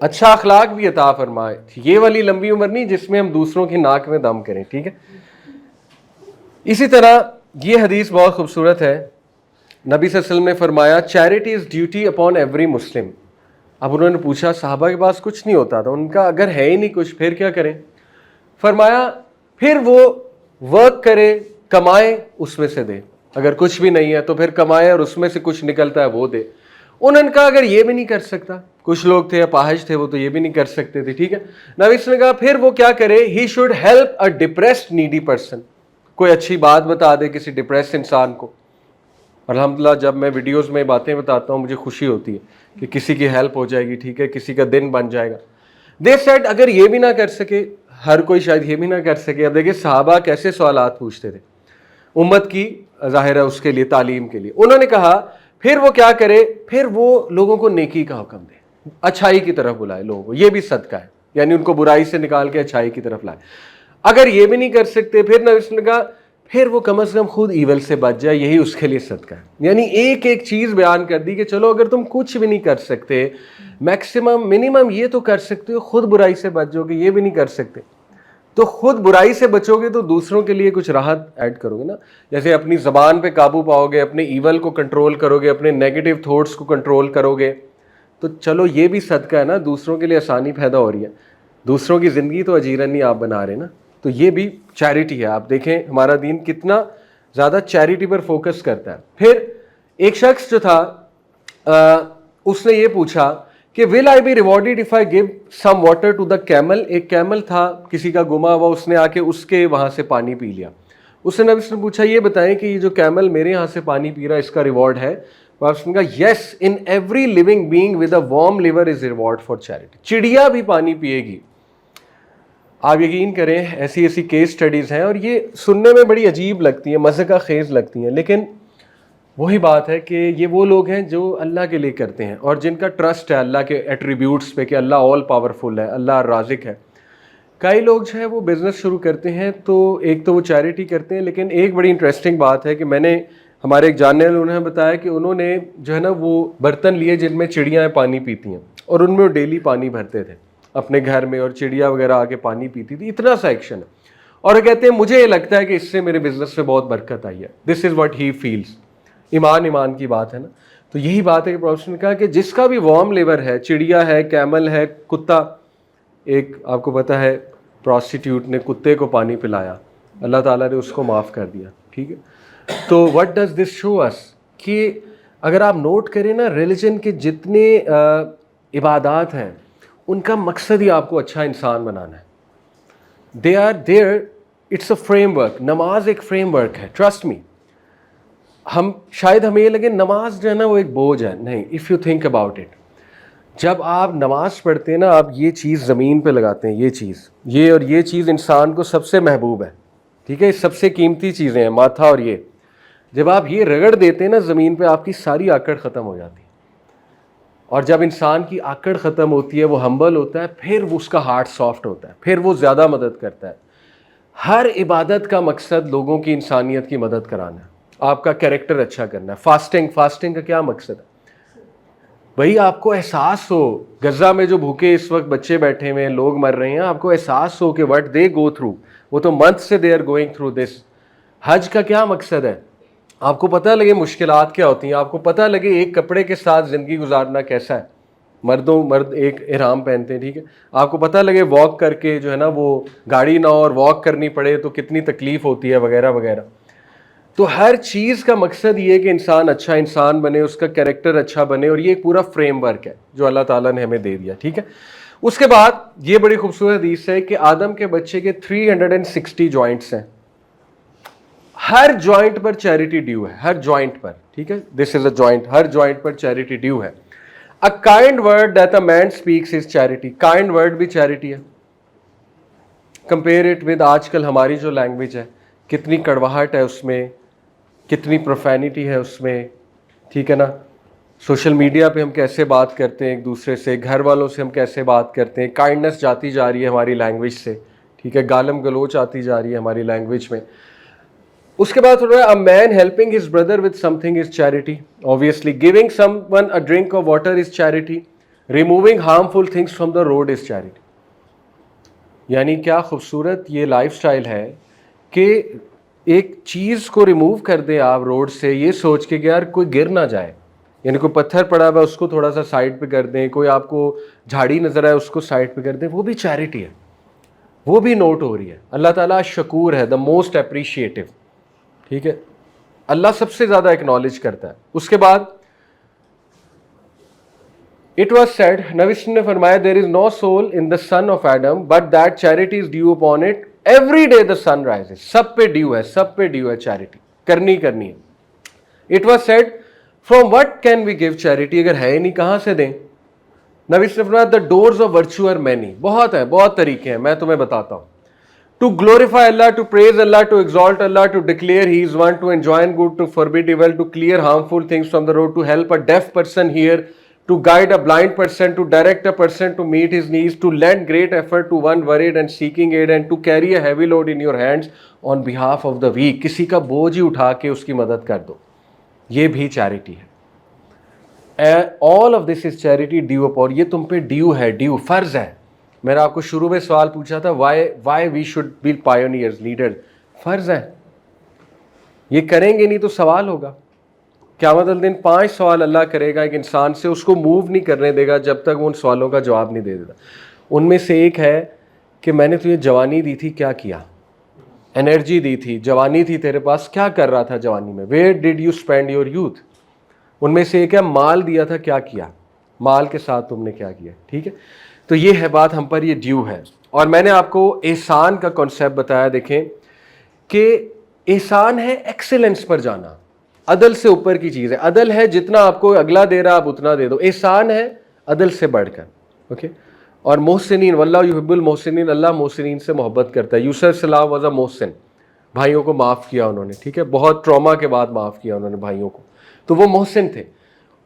اچھا اخلاق بھی عطا فرمائے. یہ والی لمبی عمر نہیں جس میں ہم دوسروں کی ناک میں دم کریں, ٹھیک ہے. اسی طرح یہ حدیث بہت خوبصورت ہے. نبی صلی اللہ علیہ وسلم نے فرمایا چیریٹی از ڈیوٹی اپون ایوری مسلم. اب انہوں نے پوچھا صحابہ کے پاس کچھ نہیں ہوتا تھا, ان کا اگر ہے ہی نہیں کچھ پھر کیا کریں؟ فرمایا پھر وہ ورک کرے, کمائے, اس میں سے دے. اگر کچھ بھی نہیں ہے تو پھر کمائے اور اس میں سے کچھ نکلتا ہے وہ دے. انہوں نے کہا اگر یہ بھی نہیں کر سکتا, کچھ لوگ تھے اپاہج تھے وہ تو یہ بھی نہیں کر سکتے تھے, ٹھیک ہے. نبی نے کہا پھر وہ کیا کرے, he should help a depressed needy person. کوئی اچھی بات بتا دے کسی ڈپریس انسان کو. الحمدللہ جب میں ویڈیوز میں باتیں بتاتا ہوں مجھے خوشی ہوتی ہے کہ کسی کی ہیلپ ہو جائے گی, ٹھیک ہے, کسی کا دن بن جائے گا. دے سیڈ اگر یہ بھی نہ کر سکے, ہر کوئی شاید یہ بھی نہ کر سکے. اب دیکھیں صحابہ کیسے سوالات پوچھتے تھے امت کی, ظاہر ہے اس کے لیے, تعلیم کے لیے. انہوں نے کہا پھر وہ کیا کرے, پھر وہ لوگوں کو نیکی کا حکم دے, اچھائی کی طرف بلائے لوگوں کو. یہ بھی صدقہ ہے, یعنی ان کو برائی سے نکال کے اچھائی کی طرف لائے. اگر یہ بھی نہیں کر سکتے پھر نبی نے کہا پھر وہ کم از کم خود ایول سے بچ جائے, یہی اس کے لیے صدقہ ہے. یعنی ایک ایک چیز بیان کر دی کہ چلو اگر تم کچھ بھی نہیں کر سکتے, میکسیمم منیمم یہ تو کر سکتے ہو, خود برائی سے بچ جاؤ گے. یہ بھی نہیں کر سکتے تو خود برائی سے بچو گے تو دوسروں کے لیے کچھ راحت ایڈ کرو گے نا. جیسے اپنی زبان پہ قابو پاؤ گے, اپنے ایول کو کنٹرول کرو گے, اپنے نیگیٹو تھاٹس کو کنٹرول کرو گے, تو چلو یہ بھی صدقہ ہے نا, دوسروں کے لیے آسانی پیدا ہو رہی ہے. دوسروں کی زندگی تو اجیرن نہیں آپ بنا رہے نا, تو یہ بھی چیریٹی ہے. آپ دیکھیں ہمارا دین کتنا زیادہ چیریٹی پر فوکس کرتا ہے. پھر ایک شخص جو تھا اس نے یہ پوچھا کہ will I be rewarded if I give some water to the camel. ایک کیمل تھا کسی کا گما ہوا, اس نے آ کے اس کے وہاں سے پانی پی لیا. اس نے نبی سے پوچھا یہ بتائیں کہ یہ جو کیمل میرے یہاں سے پانی پی رہا ہے اس کا ریوارڈ ہے؟ آپ نے کہا yes, in every living being with a warm liver is reward for charity. چڑیا بھی پانی پیے گی. آپ یقین کریں ایسی ایسی کیس سٹڈیز ہیں اور یہ سننے میں بڑی عجیب لگتی ہیں, مزے کا خیز لگتی ہیں, لیکن وہی بات ہے کہ یہ وہ لوگ ہیں جو اللہ کے لیے کرتے ہیں اور جن کا ٹرسٹ ہے اللہ کے ایٹریبیوٹس پہ کہ اللہ آل پاورفل ہے, اللہ رازق ہے. کئی لوگ جو ہے وہ بزنس شروع کرتے ہیں تو ایک تو وہ چیریٹی کرتے ہیں, لیکن ایک بڑی انٹرسٹنگ بات ہے کہ میں نے ہمارے ایک جاننے والے انہوں نے بتایا کہ انہوں نے جو ہے نا وہ برتن لیے جن میں چڑیاں پانی پیتی ہیں اور ان میں وہ ڈیلی پانی بھرتے تھے اپنے گھر میں, اور چڑیا وغیرہ آ کے پانی پیتی تھی. اتنا سا ایکشن ہے. اور وہ کہتے ہیں مجھے یہ لگتا ہے کہ اس سے میرے بزنس میں بہت برکت آئی ہے. This is what he feels. ایمان کی بات ہے نا. تو یہی بات ہے کہ پروفیسر نے کہا کہ جس کا بھی وارم لیور ہے, چڑیا ہے, کیمل ہے, کتا, ایک آپ کو پتہ ہے پروسٹیٹیوٹ نے کتے کو پانی پلایا, اللہ تعالیٰ نے اس کو معاف کر دیا, ٹھیک ہے. تو وٹ ڈز دس شو اس کہ اگر آپ نوٹ کریں نا ریلیجن کے جتنے عبادات ہیں ان کا مقصد ہی آپ کو اچھا انسان بنانا ہے. They are there, it's a framework. نماز ایک فریم ورک ہے, ٹرسٹ می. ہمیں یہ لگے نماز جو ہے نا وہ ایک بوجھ ہے, نہیں. If you think about it, جب آپ نماز پڑھتے ہیں نا آپ یہ چیز زمین پہ لگاتے ہیں, یہ چیز, یہ اور یہ چیز انسان کو سب سے محبوب ہے, ٹھیک ہے, سب سے قیمتی چیزیں ہیں, ماتھا اور یہ. جب آپ یہ رگڑ دیتے ہیں نا زمین پہ آپ کی ساری آکڑ ختم ہو جاتی ہے. اور جب انسان کی آکڑ ختم ہوتی ہے وہ ہمبل ہوتا ہے, پھر اس کا ہارٹ سافٹ ہوتا ہے, پھر وہ زیادہ مدد کرتا ہے. ہر عبادت کا مقصد لوگوں کی انسانیت کی مدد کرانا ہے, آپ کا کیریکٹر اچھا کرنا ہے. فاسٹنگ کا کیا مقصد ہے بھائی؟ آپ کو احساس ہو غزہ میں جو بھوکے اس وقت بچے بیٹھے ہوئے ہیں, لوگ مر رہے ہیں, آپ کو احساس ہو کہ وٹ دے گو تھرو, وہ تو منتھ سے they are going through this. حج کا کیا مقصد ہے؟ آپ کو پتہ لگے مشکلات کیا ہوتی ہیں, آپ کو پتہ لگے ایک کپڑے کے ساتھ زندگی گزارنا کیسا ہے. مرد ایک احرام پہنتے ہیں, ٹھیک ہے, آپ کو پتہ لگے واک کر کے جو ہے نا وہ گاڑی نہ ہو اور واک کرنی پڑے تو کتنی تکلیف ہوتی ہے وغیرہ وغیرہ. تو ہر چیز کا مقصد یہ ہے کہ انسان اچھا انسان بنے, اس کا کیریکٹر اچھا بنے, اور یہ ایک پورا فریم ورک ہے جو اللہ تعالیٰ نے ہمیں دے دیا, ٹھیک ہے. اس کے بعد یہ بڑی خوبصورت حدیث ہے کہ آدم کے بچے کے 360 جوائنٹس ہیں, ہر جوائنٹ پر چیریٹی ڈیو ہے, ہر جوائنٹ پر, ٹھیک ہے. دس از اے جوائنٹ, ہر جوائنٹ پر چیریٹی ڈیو ہے. A kind word that a man speaks is charity. Kind word بھی چیریٹی ہے. کمپیئر اٹ ود آج کل ہماری جو لینگویج ہے, کتنی کڑواہٹ ہے اس میں, کتنی پروفینٹی ہے اس میں, ٹھیک ہے نا. سوشل میڈیا پہ ہم کیسے بات کرتے ہیں ایک دوسرے سے, گھر والوں سے ہم کیسے بات کرتے ہیں, کائنڈنس جاتی جا رہی ہے ہماری لینگویج سے, ٹھیک ہے, گالم گلوچ آتی جا رہی ہے ہماری لینگویج میں. اس کے بعد تھوڑا a man helping his brother with something is charity. Obviously giving someone a drink of water is charity. Removing harmful things from the road is charity. یعنی کیا خوبصورت یہ لائف سٹائل ہے کہ ایک چیز کو ریموو کر دیں آپ روڈ سے یہ سوچ کے کہ یار کوئی گر نہ جائے. یعنی کوئی پتھر پڑا ہوا اس کو تھوڑا سا سائڈ پہ کر دیں, کوئی آپ کو جھاڑی نظر آئے اس کو سائڈ پہ کر دیں, وہ بھی چیریٹی ہے, وہ بھی نوٹ ہو رہی ہے. اللہ تعالیٰ شکور ہے, دا موسٹ اپریشیٹو. ٹھیک ہے, اللہ سب سے زیادہ ایکنالج کرتا ہے. اس کے بعد It was said, نبی صلی اللہ علیہ وسلم نے فرمایا, there is no soul in the son of Adam, but that charity is due upon it every day the sun rises. سب پہ ڈیو ہے, سب پہ ڈیو ہے چیریٹی, کرنی ہے. It was said, from what can we give charity? اگر ہے نہیں کہاں سے دیں؟ نبی صلی اللہ علیہ وسلم نے فرمایا, the doors of virtue are many. بہت ہے, بہت طریقے ہیں, میں تمہیں بتاتا ہوں. To glorify Allah, to praise Allah, to exalt Allah, to declare He is one, to enjoin good, to forbid evil, to clear harmful things from the road, to help a deaf person hear, to guide a blind person, to direct a person to meet his needs, to lend great effort to one worried and seeking aid, and to carry a heavy load in your hands on behalf of the weak. کسی کا بوجھ ہی اٹھا کے اس کی مدد کر دو, یہ بھی چیریٹی ہے. All of this is charity due upon, یہ تم پہ ڈیو ہے, ڈیو فرض ہے. میں نے آپ کو شروع میں سوال پوچھا تھا, why we should be pioneers, leaders. فرض ہے, یہ کریں گے نہیں تو سوال ہوگا. قیامت الدن 5 سوال اللہ کرے گا ایک انسان سے, اس کو موو نہیں کرنے دے گا جب تک وہ ان سوالوں کا جواب نہیں دے دیتا. ان میں سے ایک ہے کہ میں نے تجھے جوانی دی تھی, کیا کیا؟ انرجی دی تھی, جوانی تھی تیرے پاس, کیا کر رہا تھا جوانی میں؟ Where did you spend your youth? ان میں سے ایک ہے مال دیا تھا, کیا کیا؟ مال کے ساتھ تم نے کیا کیا؟ ٹھیک ہے, تو یہ ہے بات, ہم پر یہ ڈیو ہے. اور میں نے آپ کو احسان کا کانسیپٹ بتایا. دیکھیں کہ احسان ہے ایکسیلنس پر جانا, عدل سے اوپر کی چیز ہے. عدل ہے جتنا آپ کو اگلا دے رہا آپ اتنا دے دو. احسان ہے عدل سے بڑھ کر. اوکے, اور محسنین, واللہ یحب المحسنین, اللہ محسنین سے محبت کرتا ہے. یوسف السلام واز اے محسن, بھائیوں کو معاف کیا انہوں نے. ٹھیک ہے, بہت ٹراما کے بعد معاف کیا انہوں نے بھائیوں کو, تو وہ محسن تھے.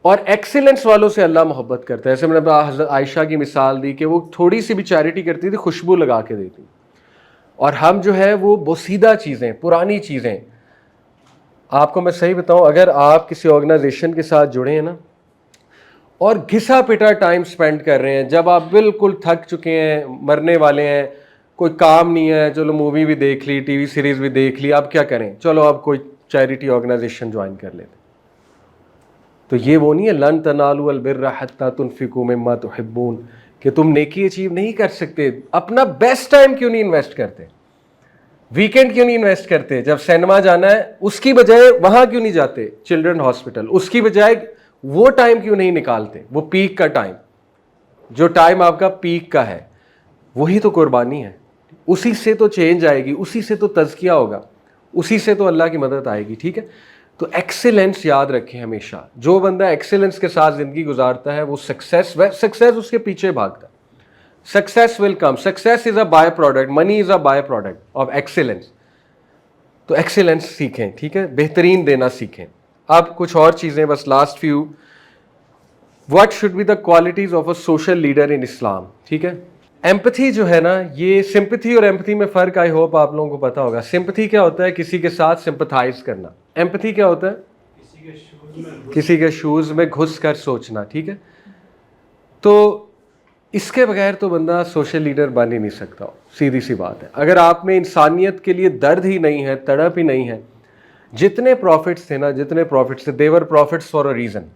اور ایکسیلنس والوں سے اللہ محبت کرتا ہے. جیسے میں نے حضرت عائشہ کی مثال دی کہ وہ تھوڑی سی بھی چیریٹی کرتی تھی, خوشبو لگا کے دیتی. اور ہم جو ہے وہ بوسیدہ چیزیں, پرانی چیزیں. آپ کو میں صحیح بتاؤں, اگر آپ کسی آرگنائزیشن کے ساتھ جڑے ہیں نا اور گھسا پٹا ٹائم سپینڈ کر رہے ہیں, جب آپ بالکل تھک چکے ہیں, مرنے والے ہیں, کوئی کام نہیں ہے, چلو مووی بھی دیکھ لی, ٹی وی سیریز بھی دیکھ لی, آپ کیا کریں؟ چلو آپ کوئی چیریٹی آرگنائزیشن جوائن کر لیتے. تو یہ وہ نہیں ہے لن تنالوا البر حتی تنفقوا مما تحبون, کہ تم نیکی اچیو نہیں کر سکتے. اپنا بیسٹ ٹائم کیوں نہیں انویسٹ کرتے؟ ویکینڈ کیوں نہیں انویسٹ کرتے؟ جب سینما جانا ہے اس کی بجائے وہاں کیوں نہیں جاتے؟ چلڈرن ہاسپٹل, اس کی بجائے وہ ٹائم کیوں نہیں نکالتے؟ وہ پیک کا ٹائم, جو ٹائم آپ کا پیک کا ہے, وہی تو قربانی ہے. اسی سے تو چینج آئے گی, اسی سے تو تزکیہ ہوگا, اسی سے تو اللہ کی مدد آئے گی. ٹھیک ہے, تو ایکسیلنس یاد رکھیں ہمیشہ. جو بندہ ایکسیلنس کے ساتھ زندگی گزارتا ہے وہ سکسیس اس کے پیچھے بھاگتا ہے. Success will come, success is a by product, money is a by product of excellence. تو ایکسیلنس سیکھیں. ٹھیک ہے, بہترین دینا سیکھیں. اب کچھ اور چیزیں بس last few. What should be the qualities of a social leader in Islam. ٹھیک ہے, ایمپتھی جو ہے نا, یہ سمپتھی اور ایمپتھی میں فرق آئی ہوپ آپ لوگوں کو پتا ہوگا. سمپتھی کیا ہوتا ہے؟ کسی کے ساتھ سمپتھائز کرنا. ایمپتھی کیا ہوتا ہے؟ کسی کے شوز میں گھس کر سوچنا. ٹھیک ہے, تو اس کے بغیر تو بندہ سوشل لیڈر بن ہی نہیں سکتا. سیدھی سی بات ہے. اگر آپ میں انسانیت کے لیے درد ہی نہیں ہے, تڑپ ہی نہیں ہے. جتنے پروفٹس تھے نا, جتنے پروفٹس تھے, they were prophets for a reason.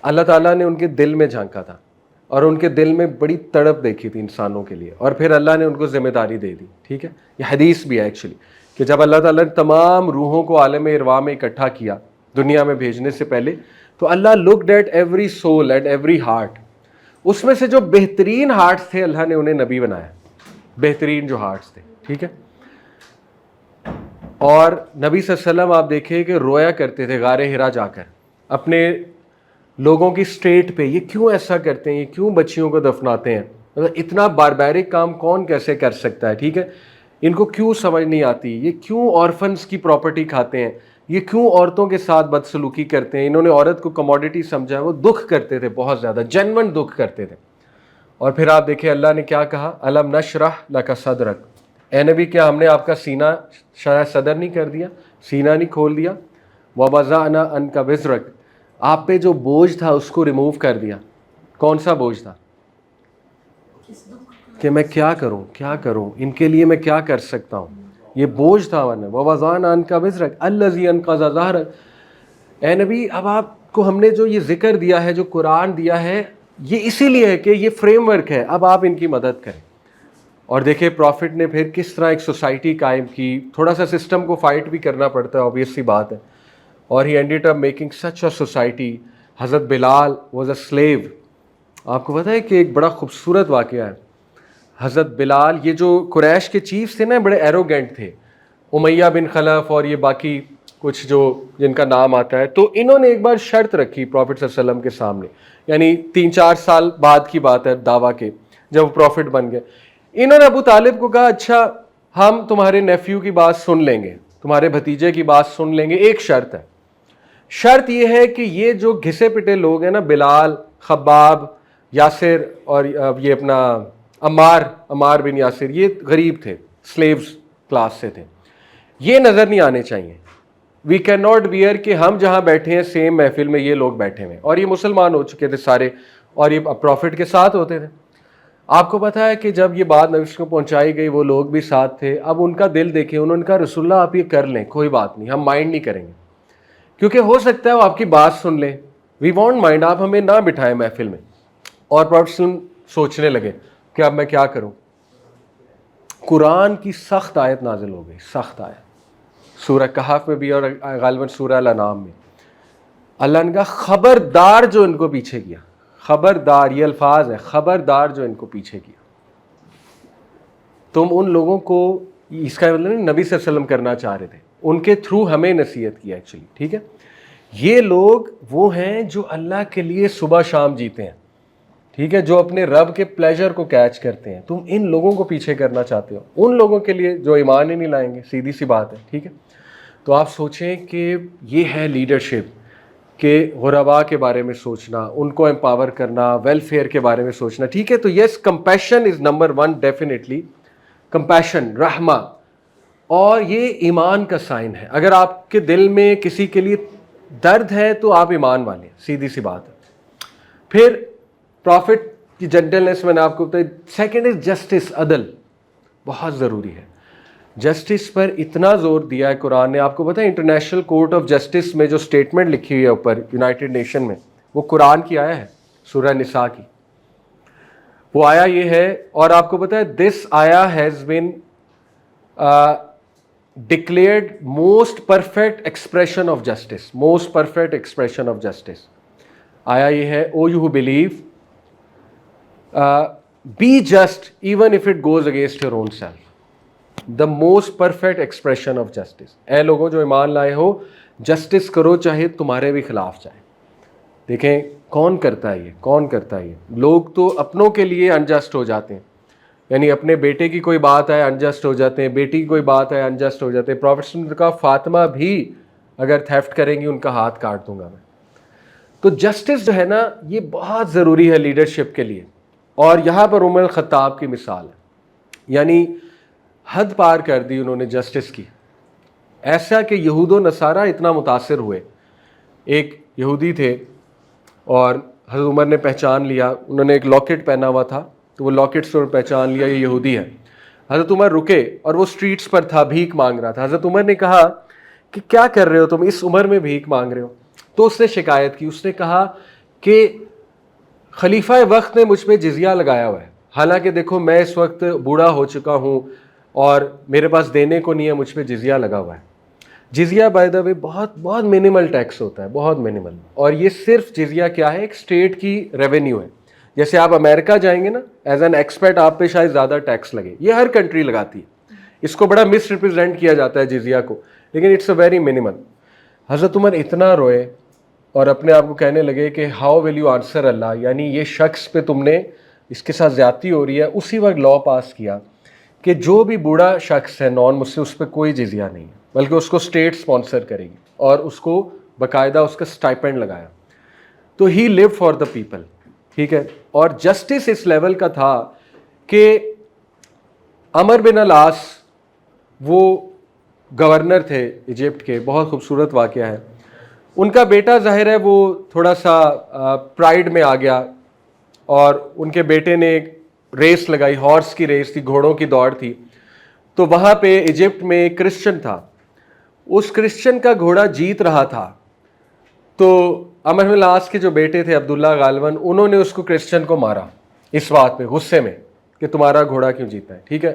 اللہ تعالیٰ نے ان کے دل میں جھانکا تھا اور ان کے دل میں بڑی تڑپ دیکھی تھی انسانوں کے لیے, اور پھر اللہ نے ان کو ذمہ داری دے دی. ٹھیک ہے, یہ حدیث بھی ہے ایکچولی, کہ جب اللہ تعالیٰ نے تمام روحوں کو عالم ارواح میں اکٹھا کیا دنیا میں بھیجنے سے پہلے, تو اللہ looked at every soul, at every heart. اس میں سے جو بہترین ہارٹس تھے اللہ نے انہیں نبی بنایا, بہترین جو ہارٹس تھے. ٹھیک ہے, اور نبی صلی اللہ علیہ وسلم آپ دیکھیں کہ رویا کرتے تھے غار حرا جا کر اپنے لوگوں کی اسٹیٹ پہ. یہ کیوں ایسا کرتے ہیں, یہ کیوں بچیوں کو دفناتے ہیں, اتنا باربیرک کام کون کیسے کر سکتا ہے. ٹھیک ہے, ان کو کیوں سمجھ نہیں آتی, یہ کیوں آرفنس کی پراپرٹی کھاتے ہیں, یہ کیوں عورتوں کے ساتھ بدسلوکی کرتے ہیں. انہوں نے عورت کو کموڈیٹی سمجھا ہے. وہ دکھ کرتے تھے, بہت زیادہ جینون دکھ کرتے تھے. اور پھر آپ دیکھیں اللہ نے کیا کہا, الم نشرح لک صدرک, اے نبی کیا ہم نے آپ کا سینہ شاید صدر نہیں کر دیا, سینہ نہیں کھول دیا. ووضعنا عنک وزرک, آپ پہ جو بوجھ تھا اس کو ریموو کر دیا. کون سا بوجھ تھا کہ میں کیا کروں ان کے لیے میں کیا کر سکتا ہوں, یہ بوجھ تھا. وَوَضَعْنَا عَنْكَ وِزْرَكَ الَّذِي أَنقَضَ ظَهْرَكَ. اے نبی اب آپ کو ہم نے جو یہ ذکر دیا ہے, جو قرآن دیا ہے, یہ اسی لیے ہے کہ یہ فریم ورک ہے, اب آپ ان کی مدد کریں. اور دیکھیں پروفٹ نے پھر کس طرح ایک سوسائٹی قائم کی. تھوڑا سا سسٹم کو فائٹ بھی کرنا پڑتا ہے, obvious سی بات ہے. اور he ended up making such a society. حضرت بلال واز اے سلیو. آپ کو پتہ ہے کہ ایک بڑا خوبصورت واقعہ ہے. حضرت بلال, یہ جو قریش کے چیفز تھے نا, بڑے ایروگینٹ تھے, امیہ بن خلف اور یہ باقی کچھ جو جن کا نام آتا ہے, تو انہوں نے ایک بار شرط رکھی پروفٹ صلی اللہ علیہ وسلم کے سامنے, یعنی 3-4 سال بعد کی بات ہے دعویٰ کے, جب وہ پروفٹ بن گئے. انہوں نے ابو طالب کو کہا اچھا ہم تمہارے نیفیو کی بات سن لیں گے, تمہارے بھتیجے کی بات سن لیں گے, ایک شرط ہے. شرط یہ ہے کہ یہ جو گھسے پٹے لوگ ہیں نا, بلال, خباب, یاسر اور یہ اپنا عمار بن یاسر, یہ غریب تھے, سلیوز کلاس سے تھے, یہ نظر نہیں آنے چاہیے. وی کین ناٹ بیئر کہ ہم جہاں بیٹھے ہیں سیم محفل میں یہ لوگ بیٹھے ہوئے, اور یہ مسلمان ہو چکے تھے سارے, اور یہ پروفٹ کے ساتھ ہوتے تھے. آپ کو پتہ ہے کہ جب یہ بات نبی کو پہنچائی گئی, وہ لوگ بھی ساتھ تھے. اب ان کا دل دیکھیں, انہوں نے کہا رسول اللہ آپ یہ کر لیں, کوئی بات نہیں, ہم مائنڈ نہیں کریں گے, کیونکہ ہو سکتا ہے وہ آپ کی بات سن لیں. وی وانٹ مائنڈ, آپ ہمیں نہ بٹھائیں محفل میں. اور پروفٹ سوچنے لگے کہ اب میں کیا کروں. قرآن کی سخت آیت نازل ہو گئی, سخت آیت, سورہ کہف میں بھی اور غالباً سورہ الانعام میں. اللہ نے کہا خبردار جو ان کو پیچھے کیا, خبردار, یہ الفاظ ہے, خبردار جو ان کو پیچھے کیا. تم ان لوگوں کو, اس کا مطلب نہیں نبی صلی اللہ علیہ وسلم کرنا چاہ رہے تھے, ان کے تھرو ہمیں نصیحت کیا ایکچولی, ٹھیک ہے. یہ لوگ وہ ہیں جو اللہ کے لیے صبح شام جیتے ہیں, ٹھیک ہے, جو اپنے رب کے پلیجر کو کیچ کرتے ہیں. تم ان لوگوں کو پیچھے کرنا چاہتے ہو, ان لوگوں کے لیے جو ایمان ہی نہیں لائیں گے, سیدھی سی بات ہے, ٹھیک ہے. تو آپ سوچیں کہ یہ ہے لیڈرشپ, کہ غرباء کے بارے میں سوچنا, ان کو امپاور کرنا, ویلفیئر کے بارے میں سوچنا, ٹھیک ہے. تو yes, compassion is number 1 definitely, compassion, رحمہ, اور یہ ایمان کا سائن ہے. اگر آپ کے دل میں کسی کے لیے درد ہے تو آپ ایمان والے ہیں, سیدھی سی بات ہے. پھر پروفٹ کی جنٹلنس میں نے آپ کو بتایا. سیکنڈ از جسٹس, عدل بہت ضروری ہے. جسٹس پر اتنا زور دیا ہے قرآن نے. آپ کو پتہ ہے انٹرنیشنل کورٹ آف جسٹس میں جو اسٹیٹمنٹ لکھی ہوئی ہے اوپر یونائٹڈ نیشن میں, وہ قرآن کی آیا ہے, سورہ نساء کی. وہ آیا یہ ہے, اور آپ کو پتہ ہے دس آیا has been declared most perfect expression of justice, most perfect expression of justice. آیا یہ ہے, O you who believe be just even if it goes against your own self, the most perfect expression of justice. اے لوگوں جو ایمان لائے ہو, جسٹس کرو چاہے تمہارے بھی خلاف جائے. دیکھیں کون کرتا ہے یہ, کون کرتا ہے یہ. لوگ تو اپنوں کے لیے انجسٹ ہو جاتے ہیں, یعنی اپنے بیٹے کی کوئی بات ہے انجسٹ ہو جاتے ہیں, بیٹی کی کوئی بات ہے انجسٹ ہو جاتے ہیں. پروفیٹ نے کہا فاطمہ بھی اگر تھیفٹ کریں گی ان کا ہاتھ کاٹ دوں گا میں. تو جسٹس جو ہے نا, یہ بہت ضروری ہے لیڈرشپ کے لیے. اور یہاں پر عمر الخطاب کی مثال ہے, یعنی حد پار کر دی انہوں نے جسٹس کی, ایسا کہ یہود و نصارہ اتنا متاثر ہوئے. ایک یہودی تھے اور حضرت عمر نے پہچان لیا, انہوں نے ایک لاکٹ پہنا ہوا تھا, تو وہ لاکٹ سے پہچان لیا یہ یہودی ہے. حضرت عمر رکے اور وہ سٹریٹس پر تھا, بھیک مانگ رہا تھا. حضرت عمر نے کہا کہ کیا کر رہے ہو تم, اس عمر میں بھیک مانگ رہے ہو. تو اس نے شکایت کی, اس نے کہا کہ خلیفہ وقت نے مجھ پہ جزیہ لگایا ہوا ہے, حالانکہ دیکھو میں اس وقت بوڑھا ہو چکا ہوں اور میرے پاس دینے کو نہیں ہے, مجھ پہ جزیہ لگا ہوا ہے. جزیہ بائی دا وے بہت بہت منیمل ٹیکس ہوتا ہے, بہت منیمل. اور یہ صرف جزیہ کیا ہے, ایک اسٹیٹ کی ریونیو ہے. جیسے آپ امریکہ جائیں گے نا, ایز این ایکسپیٹ آپ پہ شاید زیادہ ٹیکس لگے, یہ ہر کنٹری لگاتی ہے. اس کو بڑا مس ریپرزینٹ کیا جاتا ہے جزیہ کو, لیکن اٹس اے ویری منیمل. حضرت عمر اتنا روئے اور اپنے آپ کو کہنے لگے کہ ہاؤ ول یو آنسر اللہ, یعنی یہ شخص پہ تم نے, اس کے ساتھ زیادتی ہو رہی ہے. اسی وقت لا پاس کیا کہ جو بھی بوڑھا شخص ہے نان مسلم, اس پہ کوئی جزیہ نہیں ہے, بلکہ اس کو اسٹیٹ اسپانسر کرے گی, اور اس کو باقاعدہ اس کا اسٹائپنڈ لگایا. تو ہی لیو فار دا پیپل, ٹھیک ہے. اور جسٹس اس لیول کا تھا کہ عمر بن العاص, وہ گورنر تھے ایجپٹ کے, بہت خوبصورت واقعہ ہے. ان کا بیٹا ظاہر ہے وہ تھوڑا سا پرائڈ میں آ گیا, اور ان کے بیٹے نے ایک ریس لگائی, ہارس کی ریس تھی, گھوڑوں کی دوڑ تھی. تو وہاں پہ ایجپٹ میں ایک کرسچن تھا, اس کرسچن کا گھوڑا جیت رہا تھا. تو عمرو بن العاص کے جو بیٹے تھے عبداللہ غالباً, انہوں نے اس کو کرسچن کو مارا اس بات پہ, غصے میں کہ تمہارا گھوڑا کیوں جیتا ہے, ٹھیک ہے.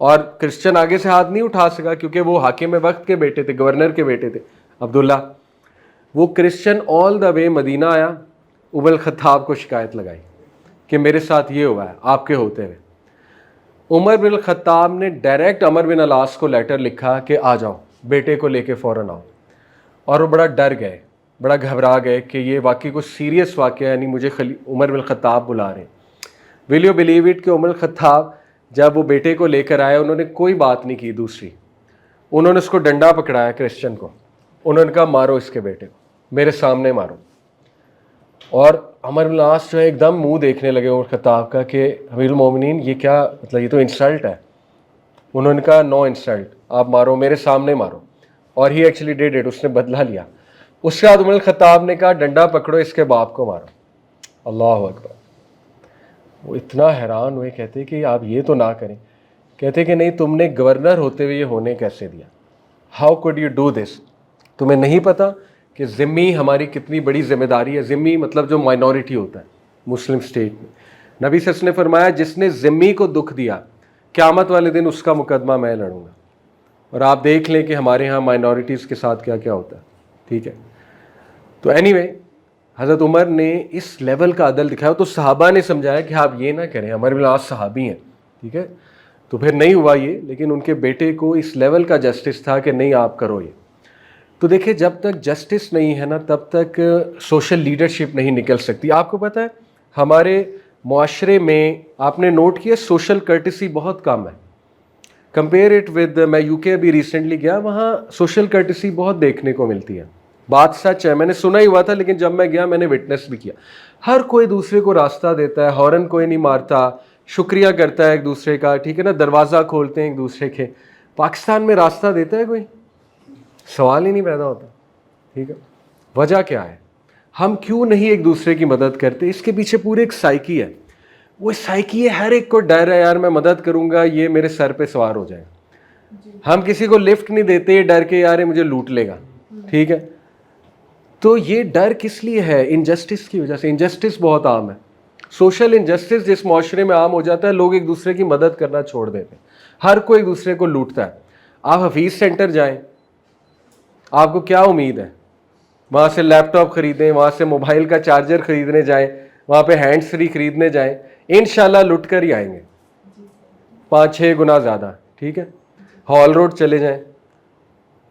اور کرسچن آگے سے ہاتھ نہیں اٹھا سکا کیونکہ وہ حاکم وقت کے بیٹے تھے, گورنر کے بیٹے تھے عبداللہ. وہ کرسچن آل دا وے مدینہ آیا, عمر الخطاب کو شکایت لگائی کہ میرے ساتھ یہ ہوا ہے آپ کے ہوتے ہوئے. عمر بن الخطاب نے ڈائریکٹ عمرو بن العاص کو لیٹر لکھا کہ آ جاؤ, بیٹے کو لے کے فوراً آؤ. اور وہ بڑا ڈر گئے, بڑا گھبرا گئے کہ یہ واقعی کچھ سیریس واقعہ ہے, یعنی مجھے عمر بن الخطاب بلا رہے ہیں. ول یو بلیو اٹ کہ عمر الخطاب جب وہ بیٹے کو لے کر آئے, انہوں نے کوئی بات نہیں کی دوسری, انہوں نے اس کو ڈنڈا پکڑایا کرسچن کو, انہوں نے کہا مارو اس کے بیٹے کو, میرے سامنے مارو. اور عمر بن العاص جو ہے ایک دم منہ دیکھنے لگے عمر الخطاب کا کہ امیر المومنین یہ کیا مطلب, یہ تو انسلٹ ہے. انہوں نے کہا نو انسلٹ, آپ مارو, میرے سامنے مارو. اور ہی ایکچولی ڈیڈ اٹ, اس نے بدلہ لیا. اس کے بعد عمر الخطاب نے کہا ڈنڈا پکڑو, اس کے باپ کو مارو. اللہ اکبر. وہ اتنا حیران ہوئے, کہتے کہ آپ یہ تو نہ کریں. کہتے کہ نہیں, تم نے گورنر ہوتے ہوئے یہ ہونے کیسے دیا, how could you do this. تمہیں نہیں پتا کہ ذمی ہماری کتنی بڑی ذمہ داری ہے. ذمی مطلب جو مائنورٹی ہوتا ہے مسلم اسٹیٹ میں. نبی صلی اللہ علیہ وسلم نے فرمایا جس نے ذمی کو دکھ دیا قیامت والے دن اس کا مقدمہ میں لڑوں گا. اور آپ دیکھ لیں کہ ہمارے ہاں مائنورٹیز کے ساتھ کیا کیا ہوتا ہے, ٹھیک ہے. تو اینی وے حضرت عمر نے اس لیول کا عدل دکھایا. تو صحابہ نے سمجھایا کہ آپ یہ نہ کریں, عمر بن العاص صحابی ہیں, ٹھیک ہے. تو پھر نہیں ہوا یہ, لیکن ان کے بیٹے کو اس لیول کا جسٹس تھا کہ نہیں آپ کرو یہ. تو دیکھیں جب تک جسٹس نہیں ہے نا تب تک سوشل لیڈرشپ نہیں نکل سکتی. آپ کو پتہ ہے ہمارے معاشرے میں آپ نے نوٹ کیا سوشل کرٹسی بہت کم ہے. کمپیئر اٹ ود, میں یو کے ابھی ریسنٹلی گیا, وہاں سوشل کرٹسی بہت دیکھنے کو ملتی ہے. بات سچ ہے, میں نے سنا ہی ہوا تھا لیکن جب میں گیا میں نے وٹنس بھی کیا. ہر کوئی دوسرے کو راستہ دیتا ہے, ہارن کوئی نہیں مارتا, شکریہ کرتا ہے ایک دوسرے کا, ٹھیک ہے نا, دروازہ کھولتے ہیں ایک دوسرے کے. پاکستان میں راستہ دیتا ہے کوئی؟ سوال ہی نہیں پیدا ہوتا, ٹھیک ہے. وجہ کیا ہے, ہم کیوں نہیں ایک دوسرے کی مدد کرتے؟ اس کے پیچھے پورے ایک سائیکی ہے. وہ سائیکی ہے, ہر ایک کو ڈر ہے یار میں مدد کروں گا یہ میرے سر پہ سوار ہو جائے گا. ہم کسی کو لفٹ نہیں دیتے ڈر کے یار مجھے لوٹ لے گا, ٹھیک ہے. تو یہ ڈر کس لیے ہے؟ انجسٹس کی وجہ سے. انجسٹس بہت عام ہے. سوشل انجسٹس جس معاشرے میں عام ہو جاتا ہے, لوگ ایک دوسرے کی مدد کرنا چھوڑ دیتے ہیں, ہر کوئی ایک دوسرے کو لوٹتا ہے. آپ حفیظ سینٹر جائیں, آپ کو کیا امید ہے؟ وہاں سے لیپ ٹاپ خریدیں, وہاں سے موبائل کا چارجر خریدنے جائیں, وہاں پہ ہینڈ فری خریدنے جائیں, انشاءاللہ لٹ کر ہی آئیں گے 5-6 گنا زیادہ, ٹھیک ہے. ہال روڈ چلے جائیں,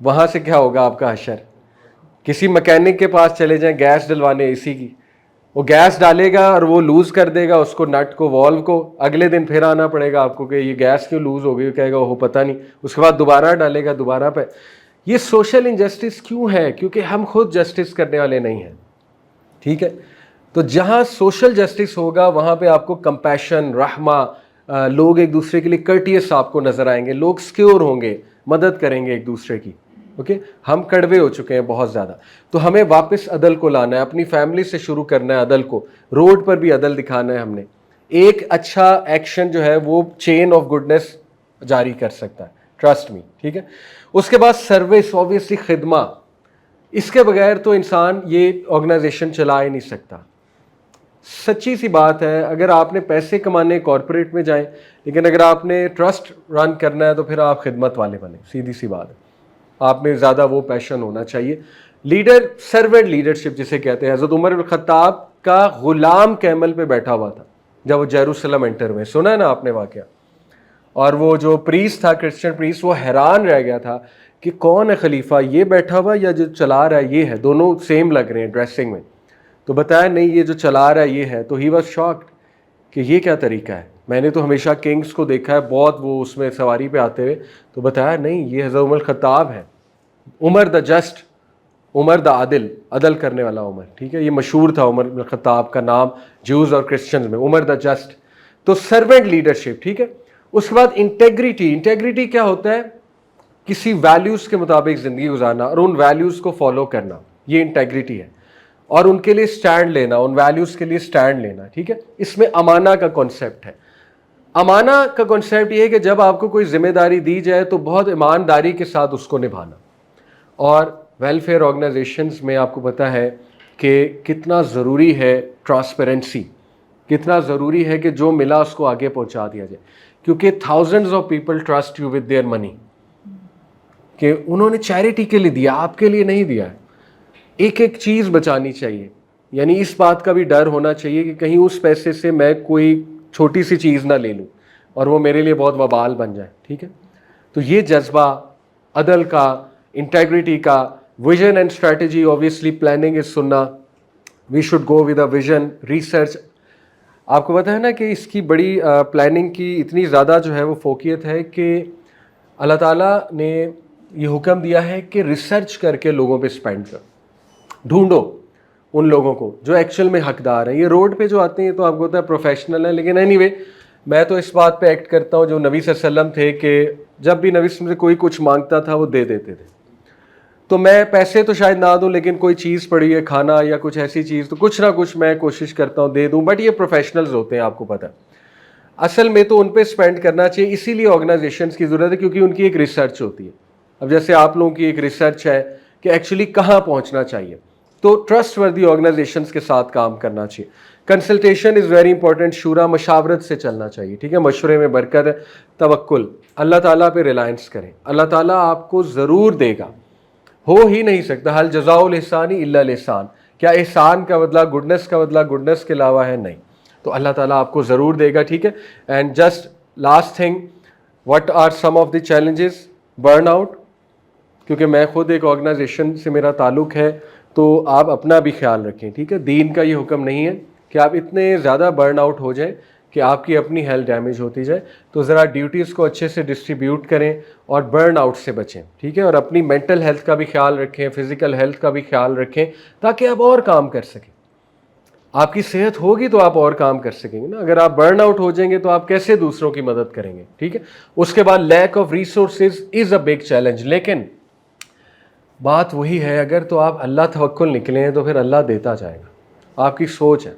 وہاں سے کیا ہوگا آپ کا حشر. کسی مکینک کے پاس چلے جائیں گیس ڈلوانے اے سی کی, وہ گیس ڈالے گا اور وہ لوز کر دے گا اس کو, نٹ کو, والو کو. اگلے دن پھر آنا پڑے گا آپ کو کہ یہ گیس کیوں لوز ہو گئی, کہے گا وہ پتہ نہیں. اس کے بعد دوبارہ ڈالے گا, دوبارہ پہ. یہ سوشل انجسٹس کیوں ہے؟ کیونکہ ہم خود جسٹس کرنے والے نہیں ہیں, ٹھیک ہے. تو جہاں سوشل جسٹس ہوگا وہاں پہ آپ کو کمپیشن, رحمہ, لوگ ایک دوسرے کے لیے کرٹیس آپ کو نظر آئیں گے, لوگ سکیور ہوں گے, مدد کریں گے ایک دوسرے کی. اوکے, ہم کڑوے ہو چکے ہیں بہت زیادہ. تو ہمیں واپس عدل کو لانا ہے, اپنی فیملی سے شروع کرنا ہے عدل کو, روڈ پر بھی عدل دکھانا ہے ہم نے. ایک اچھا ایکشن جو ہے وہ چین آف گڈنس جاری کر سکتا ہے, ٹرسٹ می, ٹھیک ہے. اس کے بعد سروس, اوبویسلی خدمہ. اس کے بغیر تو انسان یہ آرگنائزیشن چلا ہی نہیں سکتا. سچی سی بات ہے, اگر آپ نے پیسے کمانے کارپوریٹ میں جائیں, لیکن اگر آپ نے ٹرسٹ رن کرنا ہے تو پھر آپ خدمت والے بنیں, سیدھی سی بات ہے. آپ میں زیادہ وہ پیشن ہونا چاہیے. لیڈر, سرونٹ لیڈرشپ جسے کہتے ہیں. حضرت عمر بن الخطاب کا غلام کیمل پہ بیٹھا ہوا تھا جب وہ جیروسلم انٹر ہوئے, سنا ہے نا آپ نے واقعہ. اور وہ جو پریس تھا, کرسچن پریس, وہ حیران رہ گیا تھا کہ کون ہے خلیفہ, یہ بیٹھا ہوا یا جو چلا رہا ہے یہ ہے, دونوں سیم لگ رہے ہیں ڈریسنگ میں. تو بتایا نہیں یہ جو چلا رہا ہے یہ ہے. تو ہی واز شاکڈ کہ یہ کیا طریقہ ہے, میں نے تو ہمیشہ کنگز کو دیکھا ہے بہت وہ اس میں سواری پہ آتے ہوئے. تو بتایا نہیں یہ حضرت عمر الخطاب ہے, عمر دا جسٹ, عمر دا عادل, عدل کرنے والا عمر, ٹھیک ہے. یہ مشہور تھا عمر بن الخطاب کا نام جوز اور کرسچنز میں, عمر دا جسٹ. تو سرونٹ لیڈرشپ, ٹھیک ہے. اس کے بعد انٹیگریٹی. انٹیگریٹی کیا ہوتا ہے؟ کسی ویلیوز کے مطابق زندگی گزارنا اور ان ویلیوز کو فالو کرنا, یہ انٹیگریٹی ہے. اور ان کے لیے سٹینڈ لینا, ان ویلیوز کے لیے سٹینڈ لینا. ٹھیک ہے, اس میں امانہ کا کانسیپٹ ہے. امانہ کا کانسیپٹ یہ ہے کہ جب آپ کو کوئی ذمہ داری دی جائے تو بہت ایمانداری کے ساتھ اس کو نبھانا. اور ویلفیئر آرگنائزیشنز میں آپ کو پتہ ہے کہ کتنا ضروری ہے ٹرانسپیرنسی, کتنا ضروری ہے کہ جو ملا اس کو آگے پہنچا دیا جائے, کیونکہ thousands of people trust you with their money, کہ انہوں نے چیریٹی کے لیے دیا, آپ کے لیے نہیں دیا ہے. ایک ایک چیز بچانی چاہیے, یعنی اس بات کا بھی ڈر ہونا چاہیے کہ کہیں اس پیسے سے میں کوئی چھوٹی سی چیز نہ لے لوں اور وہ میرے لیے بہت وبال بن جائے. ٹھیک ہے, تو یہ جذبہ عدل کا, انٹیگریٹی کا, vision and strategy, obviously planning is سننا, we should go with a vision. Research, آپ کو پتہ ہے نا کہ اس کی بڑی پلاننگ کی اتنی زیادہ جو ہے وہ فوقیت ہے کہ اللہ تعالیٰ نے یہ حکم دیا ہے کہ ریسرچ کر کے لوگوں پہ اسپینڈ کرو, ڈھونڈو ان لوگوں کو جو ایکچوئل میں حقدار ہیں. یہ روڈ پہ جو آتے ہیں تو آپ کو پتہ ہے پروفیشنل ہیں, لیکن اینی وے میں تو اس بات پہ ایکٹ کرتا ہوں جو نبی صلی اللہ علیہ وسلم تھے کہ جب بھی نبی صلی اللہ علیہ وسلم سے کوئی کچھ مانگتا تھا وہ دے دیتے تھے. تو میں پیسے تو شاید نہ دوں, لیکن کوئی چیز پڑی ہے, کھانا یا کچھ ایسی چیز, تو کچھ نہ کچھ میں کوشش کرتا ہوں دے دوں. بٹ یہ پروفیشنلز ہوتے ہیں, آپ کو پتہ ہے. اصل میں تو ان پہ اسپینڈ کرنا چاہیے, اسی لیے آرگنائزیشنز کی ضرورت ہے, کیونکہ ان کی ایک ریسرچ ہوتی ہے. اب جیسے آپ لوگوں کی ایک ریسرچ ہے کہ ایکچولی کہاں پہنچنا چاہیے, تو ٹرسٹ وردی آرگنائزیشنز کے ساتھ کام کرنا چاہیے. کنسلٹیشن از ویری امپورٹنٹ, شورا مشاورت سے چلنا چاہیے. ٹھیک ہے, مشورے میں برکت ہے. توکل, اللہ تعالیٰ پہ ریلائنس کریں, اللہ تعالیٰ آپ کو ضرور دے گا, ہو ہی نہیں سکتا. حل جزاء الاحسان الا الاحسان, کیا احسان کا بدلہ, گڈنس کا بدلہ گڈنس کے علاوہ ہے؟ نہیں. تو اللہ تعالیٰ آپ کو ضرور دے گا. ٹھیک ہے. And just last thing, what are some of the challenges? Burn out, کیونکہ میں خود ایک آرگنائزیشن سے میرا تعلق ہے, تو آپ اپنا بھی خیال رکھیں. ٹھیک ہے, دین کا یہ حکم نہیں ہے کہ آپ اتنے زیادہ برن آؤٹ ہو جائیں کہ آپ کی اپنی ہیلتھ ڈیمیج ہوتی جائے. تو ذرا ڈیوٹیز کو اچھے سے ڈسٹریبیوٹ کریں اور برن آؤٹ سے بچیں. ٹھیک ہے, اور اپنی مینٹل ہیلتھ کا بھی خیال رکھیں, فزیکل ہیلتھ کا بھی خیال رکھیں, تاکہ آپ اور کام کر سکیں. آپ کی صحت ہوگی تو آپ اور کام کر سکیں گے نا. اگر آپ برن آؤٹ ہو جائیں گے تو آپ کیسے دوسروں کی مدد کریں گے؟ ٹھیک ہے. اس کے بعد lack of resources is a big challenge, لیکن بات وہی ہے, اگر تو آپ اللہ توکل نکلے ہیں تو پھر اللہ دیتا جائے گا. آپ کی سوچ ہے,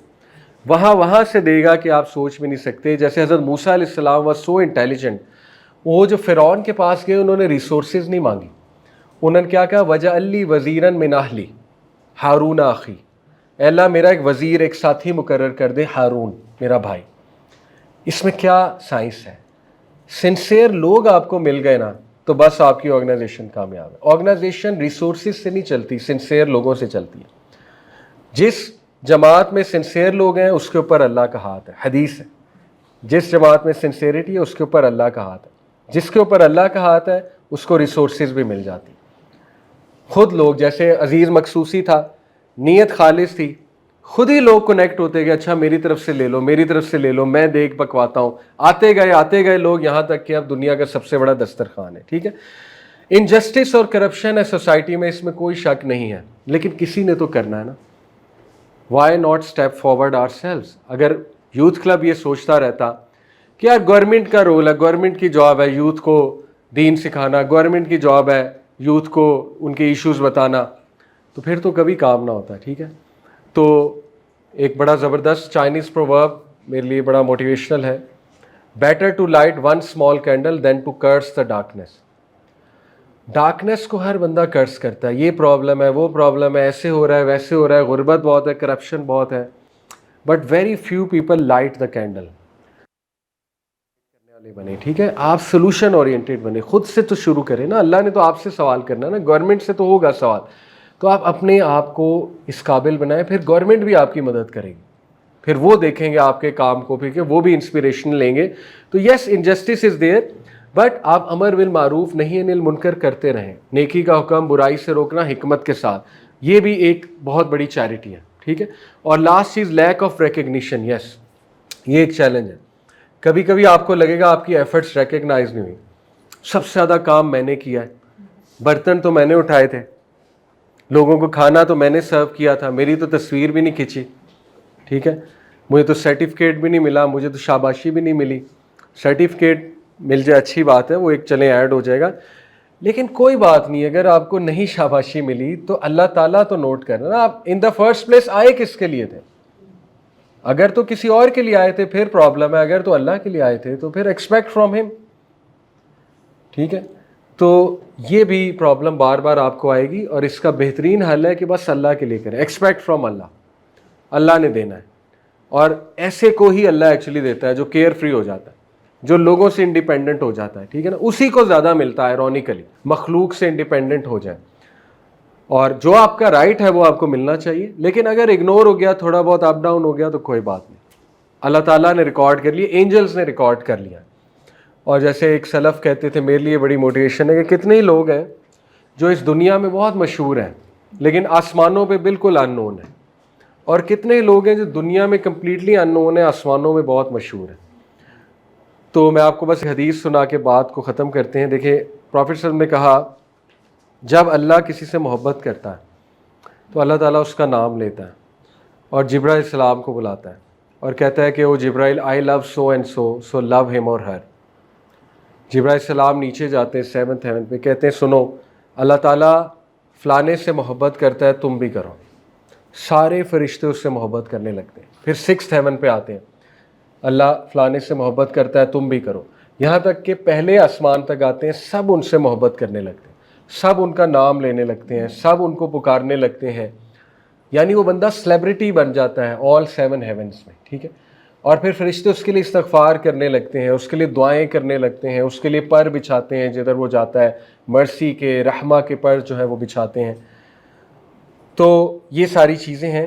وہاں سے دے گا کہ آپ سوچ بھی نہیں سکتے. جیسے حضرت موسیٰ علیہ السلام واز سو انٹیلیجنٹ, وہ جو فرعون کے پاس گئے انہوں نے ریسورسز نہیں مانگی, انہوں نے کیا کہا, وجعل لی وزیرا من اہلی ہارون اخی, اے اللہ میرا ایک وزیر, ایک ساتھی مقرر کر دے, ہارون میرا بھائی. اس میں کیا سائنس ہے؟ سنسیئر لوگ آپ کو مل گئے نا تو بس آپ کی آرگنائزیشن کامیاب ہے. آرگنائزیشن ریسورسز سے نہیں چلتی, سنسیئر لوگوں سے چلتی ہے. جس جماعت میں سنسیئر لوگ ہیں اس کے اوپر اللہ کا ہاتھ ہے, حدیث ہے. جس جماعت میں سنسیئرٹی ہے اس کے اوپر اللہ کا ہاتھ ہے. جس کے اوپر اللہ کا ہاتھ ہے اس کو ریسورسز بھی مل جاتی. خود لوگ, جیسے عزیز مقصوصی تھا, نیت خالص تھی, خود ہی لوگ کنیکٹ ہوتے گئے, اچھا میری طرف سے لے لو, میری طرف سے لے لو, میں دیکھ پکواتا ہوں. آتے گئے لوگ, یہاں تک کہ اب دنیا کا سب سے بڑا دسترخوان ہے. ٹھیک ہے. انجسٹس اور کرپشن ہے سوسائٹی میں, اس میں کوئی شک نہیں ہے, لیکن کسی نے تو کرنا ہے نا. Why not step forward ourselves? اگر یوتھ کلب یہ سوچتا رہتا کہ یار گورنمنٹ کا رول ہے, گورنمنٹ کی جاب ہے یوتھ کو دین سکھانا, گورنمنٹ کی جاب ہے یوتھ کو ان کے ایشوز بتانا, تو پھر تو کبھی کام نہ ہوتا. ٹھیک ہے. تو ایک بڑا زبردست چائنیز پروورب میرے لیے بڑا موٹیویشنل ہے, better to light one small candle than to curse the darkness. Darkness کو ہر بندہ کرس کرتا ہے, یہ پرابلم ہے, وہ پرابلم ہے, ایسے ہو رہا ہے, ویسے ہو رہا ہے, غربت بہت ہے, کرپشن بہت ہے, but very few people light the candle. کرنے والے بنے. ٹھیک ہے. آپ سولوشن اورینٹیڈ بنے, خود سے تو شروع کریں نا. اللہ نے تو آپ سے سوال کرنا ہے نا, گورنمنٹ سے تو ہوگا سوال, تو آپ اپنے آپ کو اس قابل بنائیں, پھر گورنمنٹ بھی آپ کی مدد کرے گی, پھر وہ دیکھیں گے آپ کے کام کو, پھر وہ بھی انسپریشن لیں گے. تو یس, انجسٹس از دیئر, بٹ آپ امر بالمعروف نہی عن المنکر کرتے رہیں, نیکی کا حکم, برائی سے روکنا حکمت کے ساتھ, یہ بھی ایک بہت بڑی چیریٹی ہے. ٹھیک ہے. اور لاسٹ چیز, لیک آف ریکگنیشن. یس, یہ ایک چیلنج ہے. کبھی کبھی آپ کو لگے گا آپ کی ایفرٹس ریکگنائز نہیں ہوئی, سب سے زیادہ کام میں نے کیا ہے, برتن تو میں نے اٹھائے تھے, لوگوں کو کھانا تو میں نے سرو کیا تھا, میری تو تصویر بھی نہیں کھینچی. ٹھیک ہے. مجھے تو سرٹیفکیٹ بھی نہیں ملا, مجھے تو شاباشی بھی نہیں ملی. سرٹیفکیٹ مل جائے اچھی بات ہے, وہ ایک چلیں ایڈ ہو جائے گا, لیکن کوئی بات نہیں, اگر آپ کو نہیں شاباشی ملی تو اللہ تعالیٰ تو نوٹ کرنا نا, آپ ان دا فرسٹ پلیس آئے کس کے لیے تھے. اگر تو کسی اور کے لیے آئے تھے پھر پرابلم ہے, اگر تو اللہ کے لیے آئے تھے تو پھر ایکسپیکٹ فرام ہم. ٹھیک ہے, تو یہ بھی پرابلم بار بار آپ کو آئے گی, اور اس کا بہترین حل ہے کہ بس اللہ کے لیے کریں, ایکسپیکٹ فرام اللہ. اللہ نے دینا ہے, اور ایسے کو ہی اللہ ایکچولی دیتا ہے جو کیئر فری ہو جاتا ہے, جو لوگوں سے انڈیپینڈنٹ ہو جاتا ہے. ٹھیک ہے نا, اسی کو زیادہ ملتا ہے ایرونیکلی, مخلوق سے انڈیپینڈنٹ ہو جائے. اور جو آپ کا رائٹ ہے وہ آپ کو ملنا چاہیے, لیکن اگر اگنور ہو گیا, تھوڑا بہت اپ ڈاؤن ہو گیا تو کوئی بات نہیں, اللہ تعالیٰ نے ریکارڈ کر لیا, اینجلز نے ریکارڈ کر لیا. اور جیسے ایک سلف کہتے تھے, میرے لیے بڑی موٹیویشن ہے کہ کتنے ہی لوگ ہیں جو اس دنیا میں بہت مشہور ہیں لیکن آسمانوں پہ بالکل ان نون ہیں, اور کتنے ہی لوگ ہیں جو دنیا میں کمپلیٹلی ان نون ہیں, آسمانوں میں بہت مشہور ہیں. تو میں آپ کو بس حدیث سنا کے بات کو ختم کرتے ہیں. دیکھیں, پروفیٹ صلی اللہ علیہ وسلم نے کہا جب اللہ کسی سے محبت کرتا ہے تو اللہ تعالیٰ اس کا نام لیتا ہے اور جبرائیل السلام کو بلاتا ہے اور کہتا ہے کہ او جبرائیل, آئی لو سو اینڈ سو, سو لو ہم اور ہر. جبرائیل السلام نیچے جاتے ہیں 7th ہیون پہ, کہتے ہیں سنو اللہ تعالیٰ فلانے سے محبت کرتا ہے, تم بھی کرو. سارے فرشتے اس سے محبت کرنے لگتے ہیں. پھر 6th ہیون پہ آتے ہیں, اللہ فلانے سے محبت کرتا ہے, تم بھی کرو. یہاں تک کہ پہلے آسمان تک آتے ہیں, سب ان سے محبت کرنے لگتے ہیں, سب ان کا نام لینے لگتے ہیں, سب ان کو پکارنے لگتے ہیں. یعنی وہ بندہ سیلیبریٹی بن جاتا ہے آل 7 ہیونس میں. ٹھیک ہے, اور پھر فرشتے اس کے لیے استغفار کرنے لگتے ہیں, اس کے لیے دعائیں کرنے لگتے ہیں, اس کے لیے پر بچھاتے ہیں جدھر وہ جاتا ہے, مرسی کے, رحمہ کے پر جو ہے وہ بچھاتے ہیں. تو یہ ساری چیزیں ہیں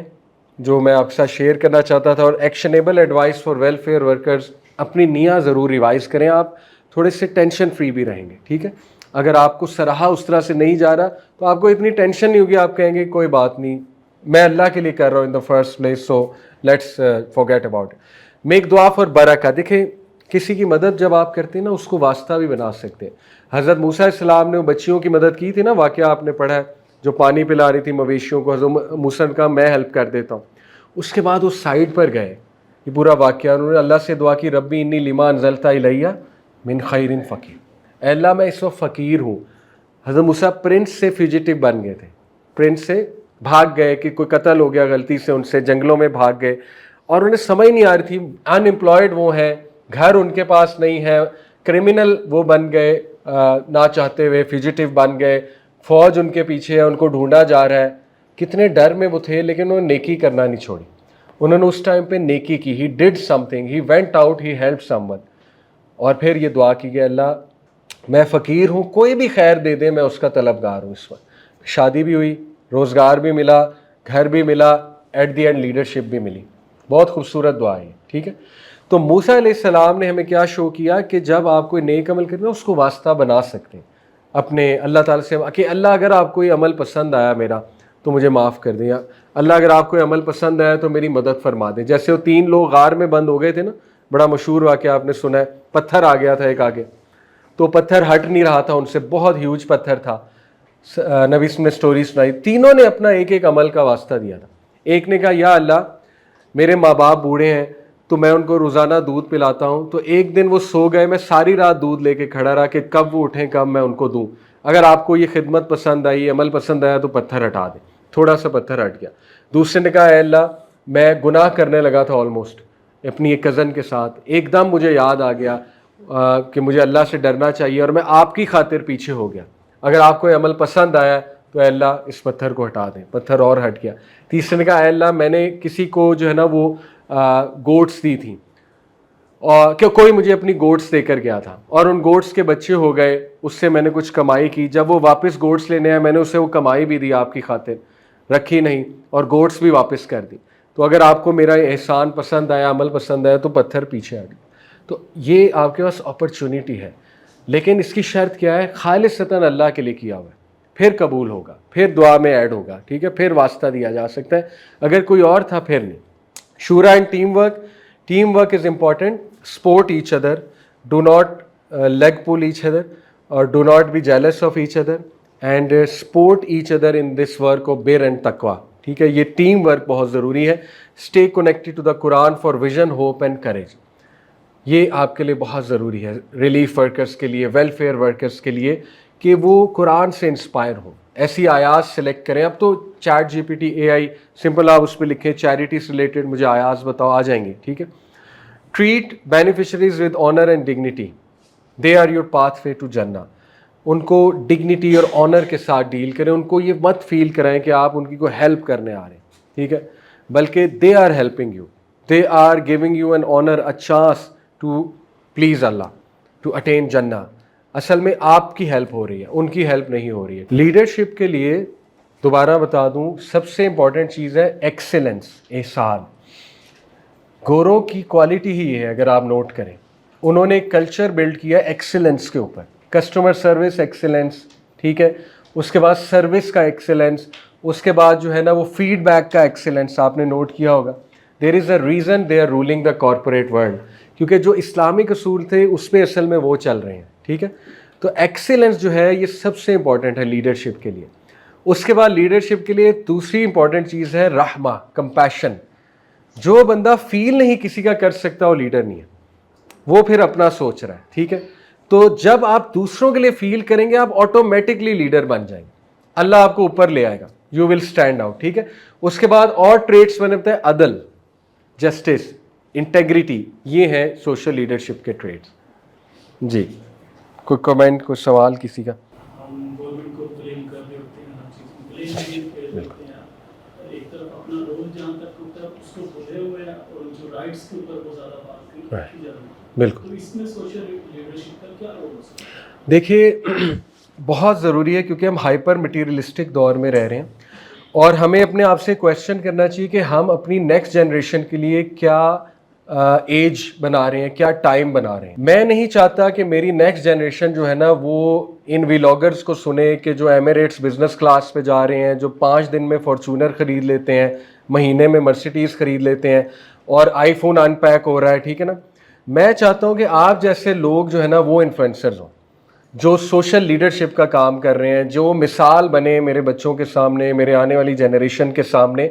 جو میں آپ کے ساتھ شیئر کرنا چاہتا تھا. اور actionable advice for welfare workers, اپنی نیاں ضرور ریوائز کریں, آپ تھوڑے سے ٹینشن فری بھی رہیں گے. ٹھیک ہے, اگر آپ کو سراہا اس طرح سے نہیں جا رہا تو آپ کو اتنی ٹینشن نہیں ہوگی, آپ کہیں گے کوئی بات نہیں, میں اللہ کے لیے کر رہا ہوں in the first place, so let's forget about. Make دعا فار برکہ. دیکھیں, کسی کی مدد جب آپ کرتے ہیں نا, اس کو واسطہ بھی بنا سکتے ہیں. حضرت موسیٰ علیہ السلام نے وہ بچیوں کی مدد کی تھی نا, واقعہ آپ نے پڑھا ہے, جو پانی پلا رہی تھی مویشیوں کو. حضرت موسیٰ نے کہا میں ہیلپ کر دیتا ہوں. اس کے بعد وہ سائڈ پر گئے, یہ پورا واقعہ, انہوں نے اللہ سے دعا کی, ربی انی لما انزلت الیہ من خیر فقیر, اے اللہ میں اس وقت فقیر ہوں. حضرت موسیٰ پرنس سے فیوجیٹو بن گئے تھے, پرنس سے بھاگ گئے کہ کوئی قتل ہو گیا غلطی سے, ان سے جنگلوں میں بھاگ گئے, اور انہیں سمجھ نہیں آ رہی تھی, ان امپلائڈ وہ ہیں, گھر ان کے پاس نہیں ہے, کرمنل وہ بن گئے, نہ چاہتے ہوئے فیوجیٹو بن گئے, فوج ان کے پیچھے ہے, ان کو ڈھونڈا جا رہا ہے. کتنے ڈر میں وہ تھے, لیکن انہوں نے نیکی کرنا نہیں چھوڑی. انہوں نے اس ٹائم پہ نیکی کی, he did something, he went out, he help someone. اور پھر یہ دعا کی کہ اللہ میں فقیر ہوں, کوئی بھی خیر دے دے, میں اس کا طلبگار ہوں. اس وقت شادی بھی ہوئی, روزگار بھی ملا, گھر بھی ملا, ایٹ دی اینڈ لیڈرشپ بھی ملی. بہت خوبصورت دعا ہے. ٹھیک ہے, تو موسیٰ علیہ السلام نے ہمیں کیا شو کیا کہ جب آپ کوئی نیک عمل کرنا اس کو واسطہ بنا سکتے ہیں اپنے اللہ تعالیٰ سے, کہ اللہ اگر آپ کو یہ عمل پسند آیا میرا تو مجھے معاف کر دیں, یا اللہ اگر آپ کو یہ عمل پسند آیا تو میری مدد فرما دیں. جیسے وہ 3 لوگ غار میں بند ہو گئے تھے نا, بڑا مشہور واقعہ آپ نے سنا ہے, پتھر آ گیا تھا ایک آگے, تو پتھر ہٹ نہیں رہا تھا ان سے, بہت ہیوج پتھر تھا. نبی نے سٹوری سنائی, تینوں نے اپنا ایک ایک عمل کا واسطہ دیا تھا. ایک نے کہا یا اللہ میرے ماں باپ بوڑھے ہیں تو میں ان کو روزانہ دودھ پلاتا ہوں, تو ایک دن وہ سو گئے, میں ساری رات دودھ لے کے کھڑا رہا کہ کب وہ اٹھیں کب میں ان کو دوں. اگر آپ کو یہ خدمت پسند آئی, عمل پسند آیا تو پتھر ہٹا دیں. تھوڑا سا پتھر ہٹ گیا. دوسرے نے کہا اے اللہ میں گناہ کرنے لگا تھا آلموسٹ اپنی ایک کزن کے ساتھ, ایک دم مجھے یاد آ گیا کہ مجھے اللہ سے ڈرنا چاہیے اور میں آپ کی خاطر پیچھے ہو گیا, اگر آپ کو یہ عمل پسند آیا تو اے اللہ اس پتھر کو ہٹا دیں. پتھر اور ہٹ گیا. تیسرے نے کہا اے اللہ میں نے کسی کو جو ہے نا وہ گوٹس دی تھیں, اور کہ کوئی مجھے اپنی گوٹس دے کر گیا تھا اور ان گوٹس کے بچے ہو گئے, اس سے میں نے کچھ کمائی کی, جب وہ واپس گوٹس لینے آئے میں نے اسے وہ کمائی بھی دی آپ کی خاطر, رکھی نہیں, اور گوٹس بھی واپس کر دی. تو اگر آپ کو میرا احسان پسند آیا, عمل پسند آیا, تو پتھر پیچھے ہٹ گیا. تو یہ آپ کے پاس اپرچونیٹی ہے, لیکن اس کی شرط کیا ہے, خالصتاً اللہ کے لیے کیا ہوا ہے, پھر قبول ہوگا, پھر دعا میں ایڈ ہوگا. ٹھیک ہے, پھر واسطہ دیا جا سکتا ہے. اگر کوئی اور تھا پھر نہیں. شورا and team work, team work is important. Support each other, do not leg pull each other, اور do not be jealous of each other, and support each other in this work of بر اینڈ تقویٰ. ٹھیک ہے, یہ ٹیم ورک بہت ضروری ہے. اسٹے کنیکٹڈ ٹو دا قرآن for vision, hope and courage. یہ آپ کے لیے بہت ضروری ہے, ریلیف ورکرز کے لیے, ویلفیئر ورکرز کے لیے, کہ وہ قرآن سے انسپائر ہوں. ایسی آیات سلیکٹ کریں. اب تو chat G P T A I simple آپ اس پہ لکھیں چیریٹی سے ریلیٹڈ مجھے آیات بتاؤ, آ جائیں گے, ٹھیک ہے. Treat beneficiaries with honour and dignity, they are your pathway to جنہ. ان کو ڈگنیٹی اور آنر کے ساتھ ڈیل کریں. ان کو یہ مت فیل کرائیں کہ آپ ان کی کوئی ہیلپ کرنے آ رہے ہیں, ٹھیک ہے, بلکہ they are helping you, they are giving you an honour, a chance to please اللہ, ٹو اٹین جنہ. اصل میں آپ کی ہیلپ ہو رہی ہے, ان کی ہیلپ نہیں ہو رہی ہے. لیڈرشپ کے لیے دوبارہ بتا دوں سب سے امپورٹنٹ چیز ہے ایکسیلنس, احسان. گوروں کی کوالٹی ہی ہے, اگر آپ نوٹ کریں انہوں نے ایک کلچر بلڈ کیا ایکسیلنس کے اوپر. کسٹمر سروس ایکسیلنس, ٹھیک ہے, اس کے بعد سروس کا ایکسیلنس, اس کے بعد جو ہے نا وہ فیڈ بیک کا ایکسیلنس. آپ نے نوٹ کیا ہوگا there is a reason they are ruling the corporate world, کیونکہ جو اسلامک اصول تھے اس پہ اصل میں وہ چل رہے ہیں, ٹھیک ہے. تو ایکسیلنس جو ہے یہ سب سے امپورٹنٹ ہے لیڈرشپ کے لیے. اس کے بعد لیڈرشپ کے لیے دوسری امپورٹنٹ چیز ہے رحمہ, کمپیشن. جو بندہ فیل نہیں کسی کا کر سکتا وہ لیڈر نہیں ہے, وہ پھر اپنا سوچ رہا ہے, ٹھیک ہے. تو جب آپ دوسروں کے لیے فیل کریں گے آپ آٹومیٹکلی لیڈر بن جائیں گے, اللہ آپ کو اوپر لے آئے گا, یو ول اسٹینڈ آؤٹ, ٹھیک ہے. اس کے بعد اور ٹریٹس میں نے بتایا عدل, جسٹس, انٹیگریٹی, یہ ہیں سوشل لیڈرشپ کے ٹریٹس. جی کوئی کمنٹ, کوئی سوال کسی کا؟ ہم گورنمنٹ کو بلیم کر رہے ہوتے ہیں, ہر چیز میں بلیم کر رہے ہوتے ہیں, ایک طرف اپنا رول جہاں تک ہوتا ہے اس کو بھولے ہوئے ہیں اور جو رائٹس کے اوپر بہت زیادہ بات کی جا رہی ہے. بالکل. تو اس میں سوشل لیڈرشپ کا کیا رول ہو سکتا ہے؟ دیکھیے بہت ضروری ہے کیونکہ ہم ہائپر مٹیریلسٹک دور میں رہ رہے ہیں, اور ہمیں اپنے آپ سے کویشچن کرنا چاہیے کہ ہم اپنی نیکسٹ جنریشن کے لیے کیا ایج بنا رہے ہیں, کیا ٹائم بنا رہے ہیں. میں نہیں چاہتا کہ میری نیکسٹ جنریشن جو ہے نا وہ ان ویلاگرز کو سنے کہ جو ایمریٹس بزنس کلاس پہ جا رہے ہیں, جو 5 دن میں فارچونر خرید لیتے ہیں, مہینے میں مرسیڈیز خرید لیتے ہیں, اور آئی فون ان پیک ہو رہا ہے, ٹھیک ہے نا. میں چاہتا ہوں کہ آپ جیسے لوگ جو ہے نا وہ انفلوئنسرز ہوں, جو سوشل لیڈرشپ کا کام کر رہے ہیں, جو مثال بنے میرے بچوں کے سامنے, میرے آنے والی جنریشن کے سامنے.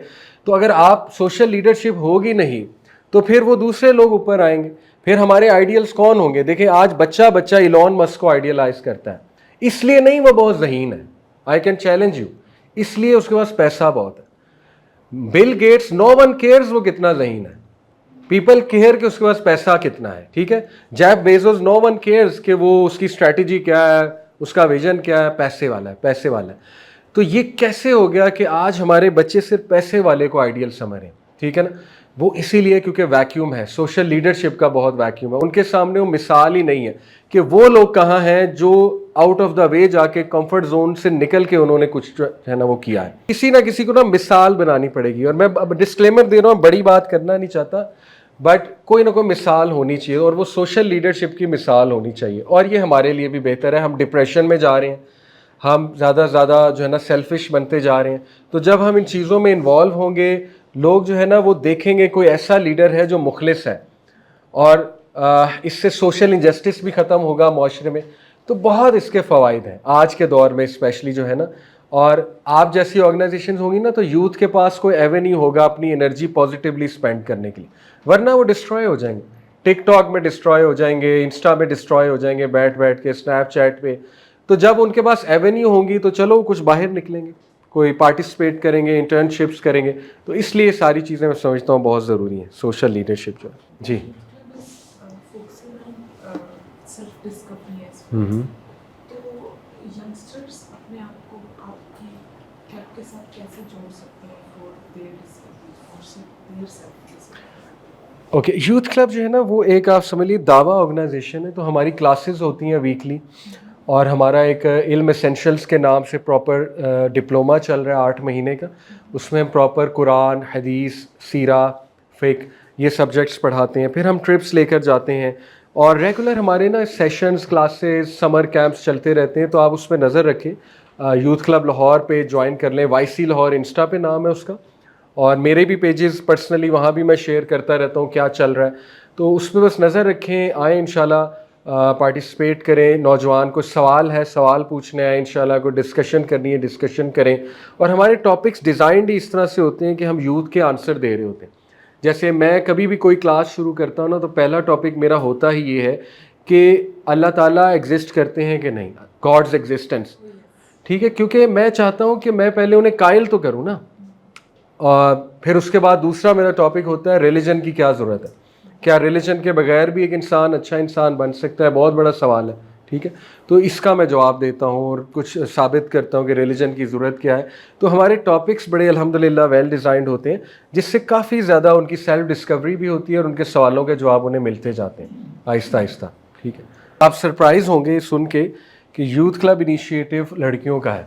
تو اگر آپ سوشل لیڈرشپ ہوگی نہیں تو پھر وہ دوسرے لوگ اوپر آئیں گے, پھر ہمارے آئیڈیلز کون ہوں گے؟ دیکھیں آج بچہ ایلون مسک کو آئیڈیلائز کرتا ہے, اس لیے نہیں وہ بہت ذہین ہے, آئی کین چیلنج یو, اس لیے اس کے پاس پیسہ بہت ہے. بل گیٹس نو ون کیئرز وہ کتنا ذہین ہے, پیپل کیئر کہ اس کے پاس پیسہ کتنا ہے, ٹھیک ہے. جیف بیزوس نو ون کیئرز کہ وہ اس کی اسٹریٹجی کیا ہے, اس کا ویژن کیا ہے, پیسے والا ہے, پیسے والا ہے. تو یہ کیسے ہو گیا کہ آج ہمارے بچے صرف پیسے والے کو آئیڈیل سمجھ رہے ہیں, ٹھیک ہے نا. وہ اسی لیے کیونکہ ویکیوم ہے, سوشل لیڈرشپ کا بہت ویکیوم ہے. ان کے سامنے وہ مثال ہی نہیں ہے کہ وہ لوگ کہاں ہیں جو آؤٹ آف دا وے جا کے کمفرٹ زون سے نکل کے انہوں نے کچھ ہے نا وہ کیا ہے. کسی نہ کسی کو نا مثال بنانی پڑے گی, اور میں ڈسکلیمر دے رہا ہوں, بڑی بات کرنا نہیں چاہتا, بٹ کوئی نہ کوئی مثال ہونی چاہیے, اور وہ سوشل لیڈرشپ کی مثال ہونی چاہیے. اور یہ ہمارے لیے بھی بہتر ہے. ہم ڈپریشن میں جا رہے ہیں, ہم زیادہ سے زیادہ جو ہے نا سیلفش بنتے جا رہے ہیں. تو جب ہم ان چیزوں میں انوالو ہوں گے, لوگ جو ہے نا وہ دیکھیں گے کوئی ایسا لیڈر ہے جو مخلص ہے, اور اس سے سوشل انجسٹس بھی ختم ہوگا معاشرے میں. تو بہت اس کے فوائد ہیں آج کے دور میں اسپیشلی جو ہے نا. اور آپ جیسی آرگنائزیشنز ہوں گی نا تو یوتھ کے پاس کوئی ایونیو ہوگا اپنی انرجی پازیٹیولی اسپینڈ کرنے کے لیے, ورنہ وہ ڈسٹروائے ہو جائیں گے. ٹک ٹاک میں ڈسٹروائے ہو جائیں گے, انسٹا میں ڈسٹروائے ہو جائیں گے بیٹھ کے, اسنیپ چیٹ پہ. تو جب ان کے پاس ایونیو ہوں گی تو چلو کچھ باہر نکلیں گے, کوئی پارٹیسپیٹ کریں گے, انٹرنشپس کریں گے. تو اس لیے ساری چیزیں میں سمجھتا ہوں بہت ضروری ہیں سوشل لیڈرشپ جو ہے. جی اوکے, یوتھ کلب جو ہے نا وہ ایک آپ سمجھ لیے دعویٰ آرگنائزیشن ہے. تو ہماری کلاسز ہوتی ہیں ویکلی, اور ہمارا ایک علم اسینشلس کے نام سے پراپر ڈپلوما چل رہا ہے 8 مہینے کا. اس میں ہم پراپر قرآن, حدیث, سیرہ, فقہ یہ سبجیکٹس پڑھاتے ہیں. پھر ہم ٹرپس لے کر جاتے ہیں, اور ریگولر ہمارے نا سیشنز, کلاسز, سمر کیمپس چلتے رہتے ہیں. تو آپ اس پہ نظر رکھیں, یوتھ کلب لاہور پہ جوائن کر لیں, وائی سی لاہور انسٹا پہ نام ہے اس کا, اور میرے بھی پیجز پرسنلی وہاں بھی میں شیئر کرتا رہتا ہوں کیا چل رہا ہے. تو اس پہ بس نظر رکھیں, آئیں انشاءاللہ پارٹیسپیٹ کریں. نوجوان کو سوال ہے, سوال پوچھنے آئے انشاءاللہ, کوئی ڈسکشن کرنی ہے ڈسکشن کریں. اور ہمارے ٹاپکس ڈیزائنڈ ہی اس طرح سے ہوتے ہیں کہ ہم یوتھ کے آنسر دے رہے ہوتے ہیں. جیسے میں کبھی بھی کوئی کلاس شروع کرتا ہوں نا تو پہلا ٹاپک میرا ہوتا ہی یہ ہے کہ اللہ تعالیٰ ایگزسٹ کرتے ہیں کہ نہیں, گاڈز ایگزسٹنس, ٹھیک ہے, کیونکہ میں چاہتا ہوں کہ میں پہلے انہیں قائل تو کروں نا, اور پھر اس کے بعد دوسرا میرا ٹاپک ہوتا ہے ریلیجن کی کیا ضرورت ہے, کیا ریلیجن کے بغیر بھی ایک انسان اچھا انسان بن سکتا ہے, بہت بڑا سوال ہے, ٹھیک ہے. تو اس کا میں جواب دیتا ہوں اور کچھ ثابت کرتا ہوں کہ ریلیجن کی ضرورت کیا ہے. تو ہمارے ٹاپکس بڑے الحمدللہ ویل ڈیزائنڈ ہوتے ہیں, جس سے کافی زیادہ ان کی سیلف ڈسکوری بھی ہوتی ہے اور ان کے سوالوں کے جواب انہیں ملتے جاتے ہیں آہستہ آہستہ, ٹھیک ہے. آپ سرپرائز ہوں گے سن کے کہ یوتھ کلب انیشیٹو لڑکیوں کا ہے.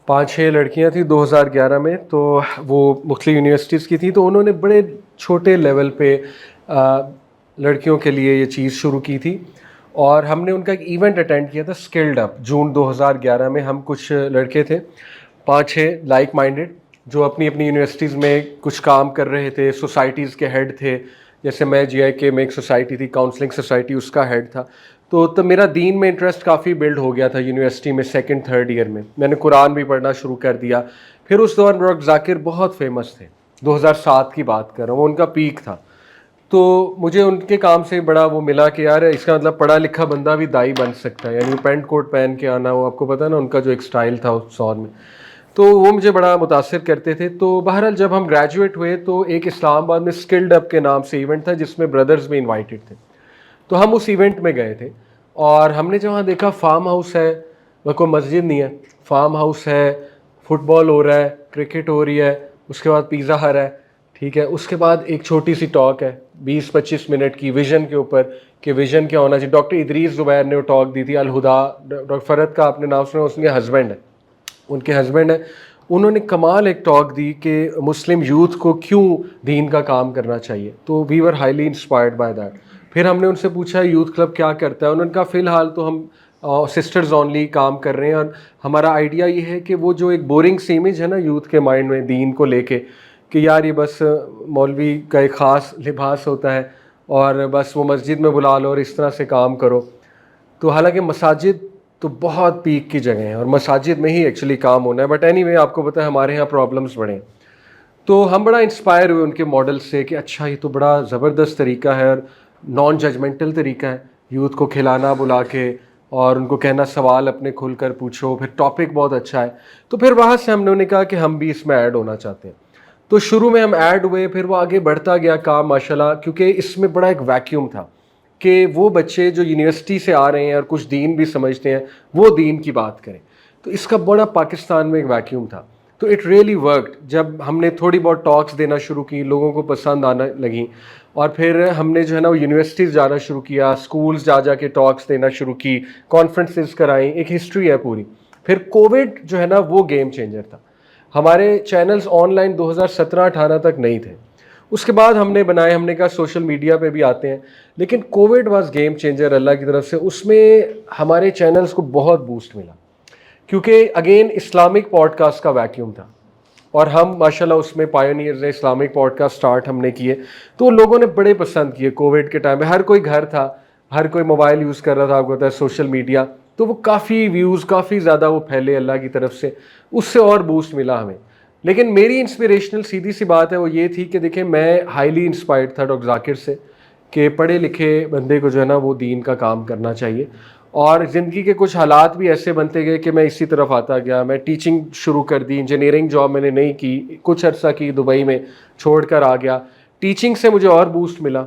5-6 لڑکیاں تھیں 2011 میں, تو وہ مختلف یونیورسٹیز کی تھیں, تو انہوں نے بڑے چھوٹے لیول پہ لڑکیوں کے لیے یہ چیز شروع کی تھی, اور ہم نے ان کا ایک ایونٹ اٹینڈ کیا تھا اسکلڈ اپ جون 2011 میں. ہم کچھ لڑکے تھے 5-6 لائک مائنڈیڈ جو اپنی اپنی یونیورسٹیز میں کچھ کام کر رہے تھے, سوسائٹیز کے ہیڈ تھے, جیسے میں جی آئی کے میں ایک سوسائٹی تھی کاؤنسلنگ سوسائٹی, اس کا ہیڈ تھا. تو میرا دین میں انٹرسٹ کافی بلڈ ہو گیا تھا یونیورسٹی میں 2nd-3rd ایئر میں. میں نے قرآن بھی پڑھنا شروع کر دیا. پھر اس دور ڈاکٹر ذاکر بہت فیمس تھے, 2007 کی بات کر رہا ہوں, وہ ان کا پیک تھا. تو مجھے ان کے کام سے بڑا وہ ملا کہ یار اس کا مطلب پڑھا لکھا بندہ بھی دائی بن سکتا ہے, یعنی پینٹ کوٹ پہن کے آنا, وہ آپ کو پتہ نا ان کا جو ایک سٹائل تھا اس دور میں, تو وہ مجھے بڑا متاثر کرتے تھے. تو بہرحال جب ہم گریجویٹ ہوئے تو ایک اسلام آباد میں اسکلڈ اپ کے نام سے ایونٹ تھا جس میں بردرز بھی انوائٹیڈ تھے. تو ہم اس ایونٹ میں گئے تھے, اور ہم نے جہاں دیکھا فارم ہاؤس ہے, وہ کوئی مسجد نہیں ہے, فارم ہاؤس ہے, فٹ بال ہو رہا ہے, کرکٹ ہو رہی ہے, اس کے بعد پیزا ہر ہے, ٹھیک ہے. اس کے بعد ایک چھوٹی سی ٹاک ہے 20-25 منٹ کی ویژن کے اوپر کہ ویژن کیا ہونا چاہیے. ڈاکٹر ادریس زبیر نے وہ ٹاک دی تھی, الہدا, ڈاکٹر فرد کا آپ نے نام سنا, اس کے ہسبینڈ ہے, ان کے ہسبینڈ ہے. انہوں نے کمال ایک ٹاک دی کہ مسلم یوتھ کو کیوں دین کا کام کرنا چاہیے. تو وی ور ہائیلی انسپائرڈ بائی دیٹ. پھر ہم نے ان سے پوچھا یوتھ کلب کیا کرتا ہے. انہوں نے کہا فی الحال تو ہم سسٹرز اونلی کام کر رہے ہیں, اور ہمارا آئیڈیا یہ ہے کہ وہ جو ایک بورنگ سی امیج ہے نا یوتھ کے مائنڈ میں دین کو لے کے کہ یار یہ بس مولوی کا ایک خاص لباس ہوتا ہے اور بس وہ مسجد میں بلا لو اور اس طرح سے کام کرو. تو حالانکہ مساجد تو بہت پیک کی جگہ ہیں اور مساجد میں ہی ایکچولی کام ہونا ہے, بٹ اینی وے آپ کو پتہ ہے ہمارے یہاں پرابلمس بڑھے ہیں. تو ہم بڑا انسپائر ہوئے ان کے ماڈل سے کہ اچھا یہ تو بڑا زبردست طریقہ ہے اور نان ججمنٹل طریقہ ہے, یوتھ کو کھلانا بلا کے اور ان کو کہنا سوال اپنے کھل کر پوچھو, پھر ٹاپک بہت اچھا ہے. تو پھر وہاں سے ہم نے کہا کہ ہم بھی اس میں ایڈ ہونا چاہتے ہیں. تو شروع میں ہم ایڈ ہوئے, پھر وہ آگے بڑھتا گیا کام ماشاءاللہ, کیونکہ اس میں بڑا ایک ویکیوم تھا کہ وہ بچے جو یونیورسٹی سے آ رہے ہیں اور کچھ دین بھی سمجھتے ہیں وہ دین کی بات کریں. تو اس کا بڑا پاکستان میں ایک ویکیوم تھا. تو اٹ ریئلی ورکڈ. جب ہم نے تھوڑی بہت ٹاکس دینا شروع کی, لوگوں کو پسند آنا لگیں, اور پھر ہم نے جو ہے نا وہ یونیورسٹیز جانا شروع کیا, اسکولز جا کے ٹاکس دینا شروع کی, کانفرنسز کرائیں, ایک ہسٹری ہے پوری. پھر کووڈ جو ہے نا وہ گیم چینجر تھا. ہمارے چینلز آن لائن 2017-18 تک نہیں تھے. اس کے بعد ہم نے بنائے, ہم نے کہا سوشل میڈیا پہ بھی آتے ہیں, لیکن کووڈ واز گیم چینجر اللہ کی طرف سے. اس میں ہمارے چینلز کو بہت بوسٹ ملا کیونکہ اگین اسلامک پوڈ کاسٹ کا ویکیوم تھا, اور ہم ماشاءاللہ اس میں پائونیئرز ہیں. اسلامک پوڈ کاسٹ سٹارٹ ہم نے کیے, تو لوگوں نے بڑے پسند کیے. کووڈ کے ٹائم میں ہر کوئی گھر تھا, ہر کوئی موبائل یوز کر رہا تھا, آپ کو پتہ ہے سوشل میڈیا, تو وہ کافی ویوز کافی زیادہ وہ پھیلے اللہ کی طرف سے, اس سے اور بوسٹ ملا ہمیں. لیکن میری انسپریشنل سیدھی سی بات ہے وہ یہ تھی کہ دیکھیں میں ہائیلی انسپائرڈ تھا ڈاکٹر ذاکر سے کہ پڑھے لکھے بندے کو جو ہے نا وہ دین کا کام کرنا چاہیے. اور زندگی کے کچھ حالات بھی ایسے بنتے گئے کہ میں اسی طرف آتا گیا. میں ٹیچنگ شروع کر دی, انجینئرنگ جاب میں نے نہیں کی, کچھ عرصہ کی دبئی میں, چھوڑ کر آ گیا. ٹیچنگ سے مجھے اور بوسٹ ملا,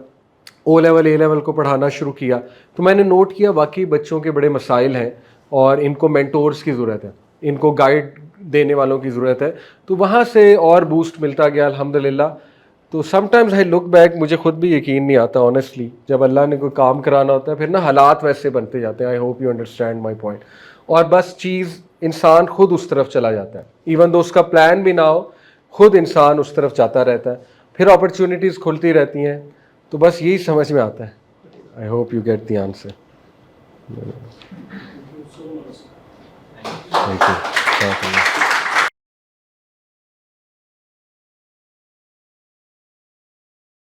او لیول اے لیول کو پڑھانا شروع کیا. تو میں نے نوٹ کیا واقعی بچوں کے بڑے مسائل ہیں اور ان کو مینٹورز کی ضرورت ہے, ان کو گائیڈ دینے والوں کی ضرورت ہے. تو وہاں سے اور بوسٹ ملتا گیا الحمدللہ. تو some times I look back, مجھے خود بھی یقین نہیں آتا آنیسٹلی, جب اللہ نے کوئی کام کرانا ہوتا ہے پھر نا حالات ویسے بنتے جاتے ہیں. آئی hope you understand my point. اور بس چیز انسان خود اس طرف چلا جاتا ہے, ایون دو اس کا پلان بھی نہ ہو, خود انسان اس طرف جاتا رہتا ہے, پھر اپرچونیٹیز کھلتی رہتی ہیں. تو بس یہی سمجھ میں آتا ہے. I hope you get the answer. So much. Thank you.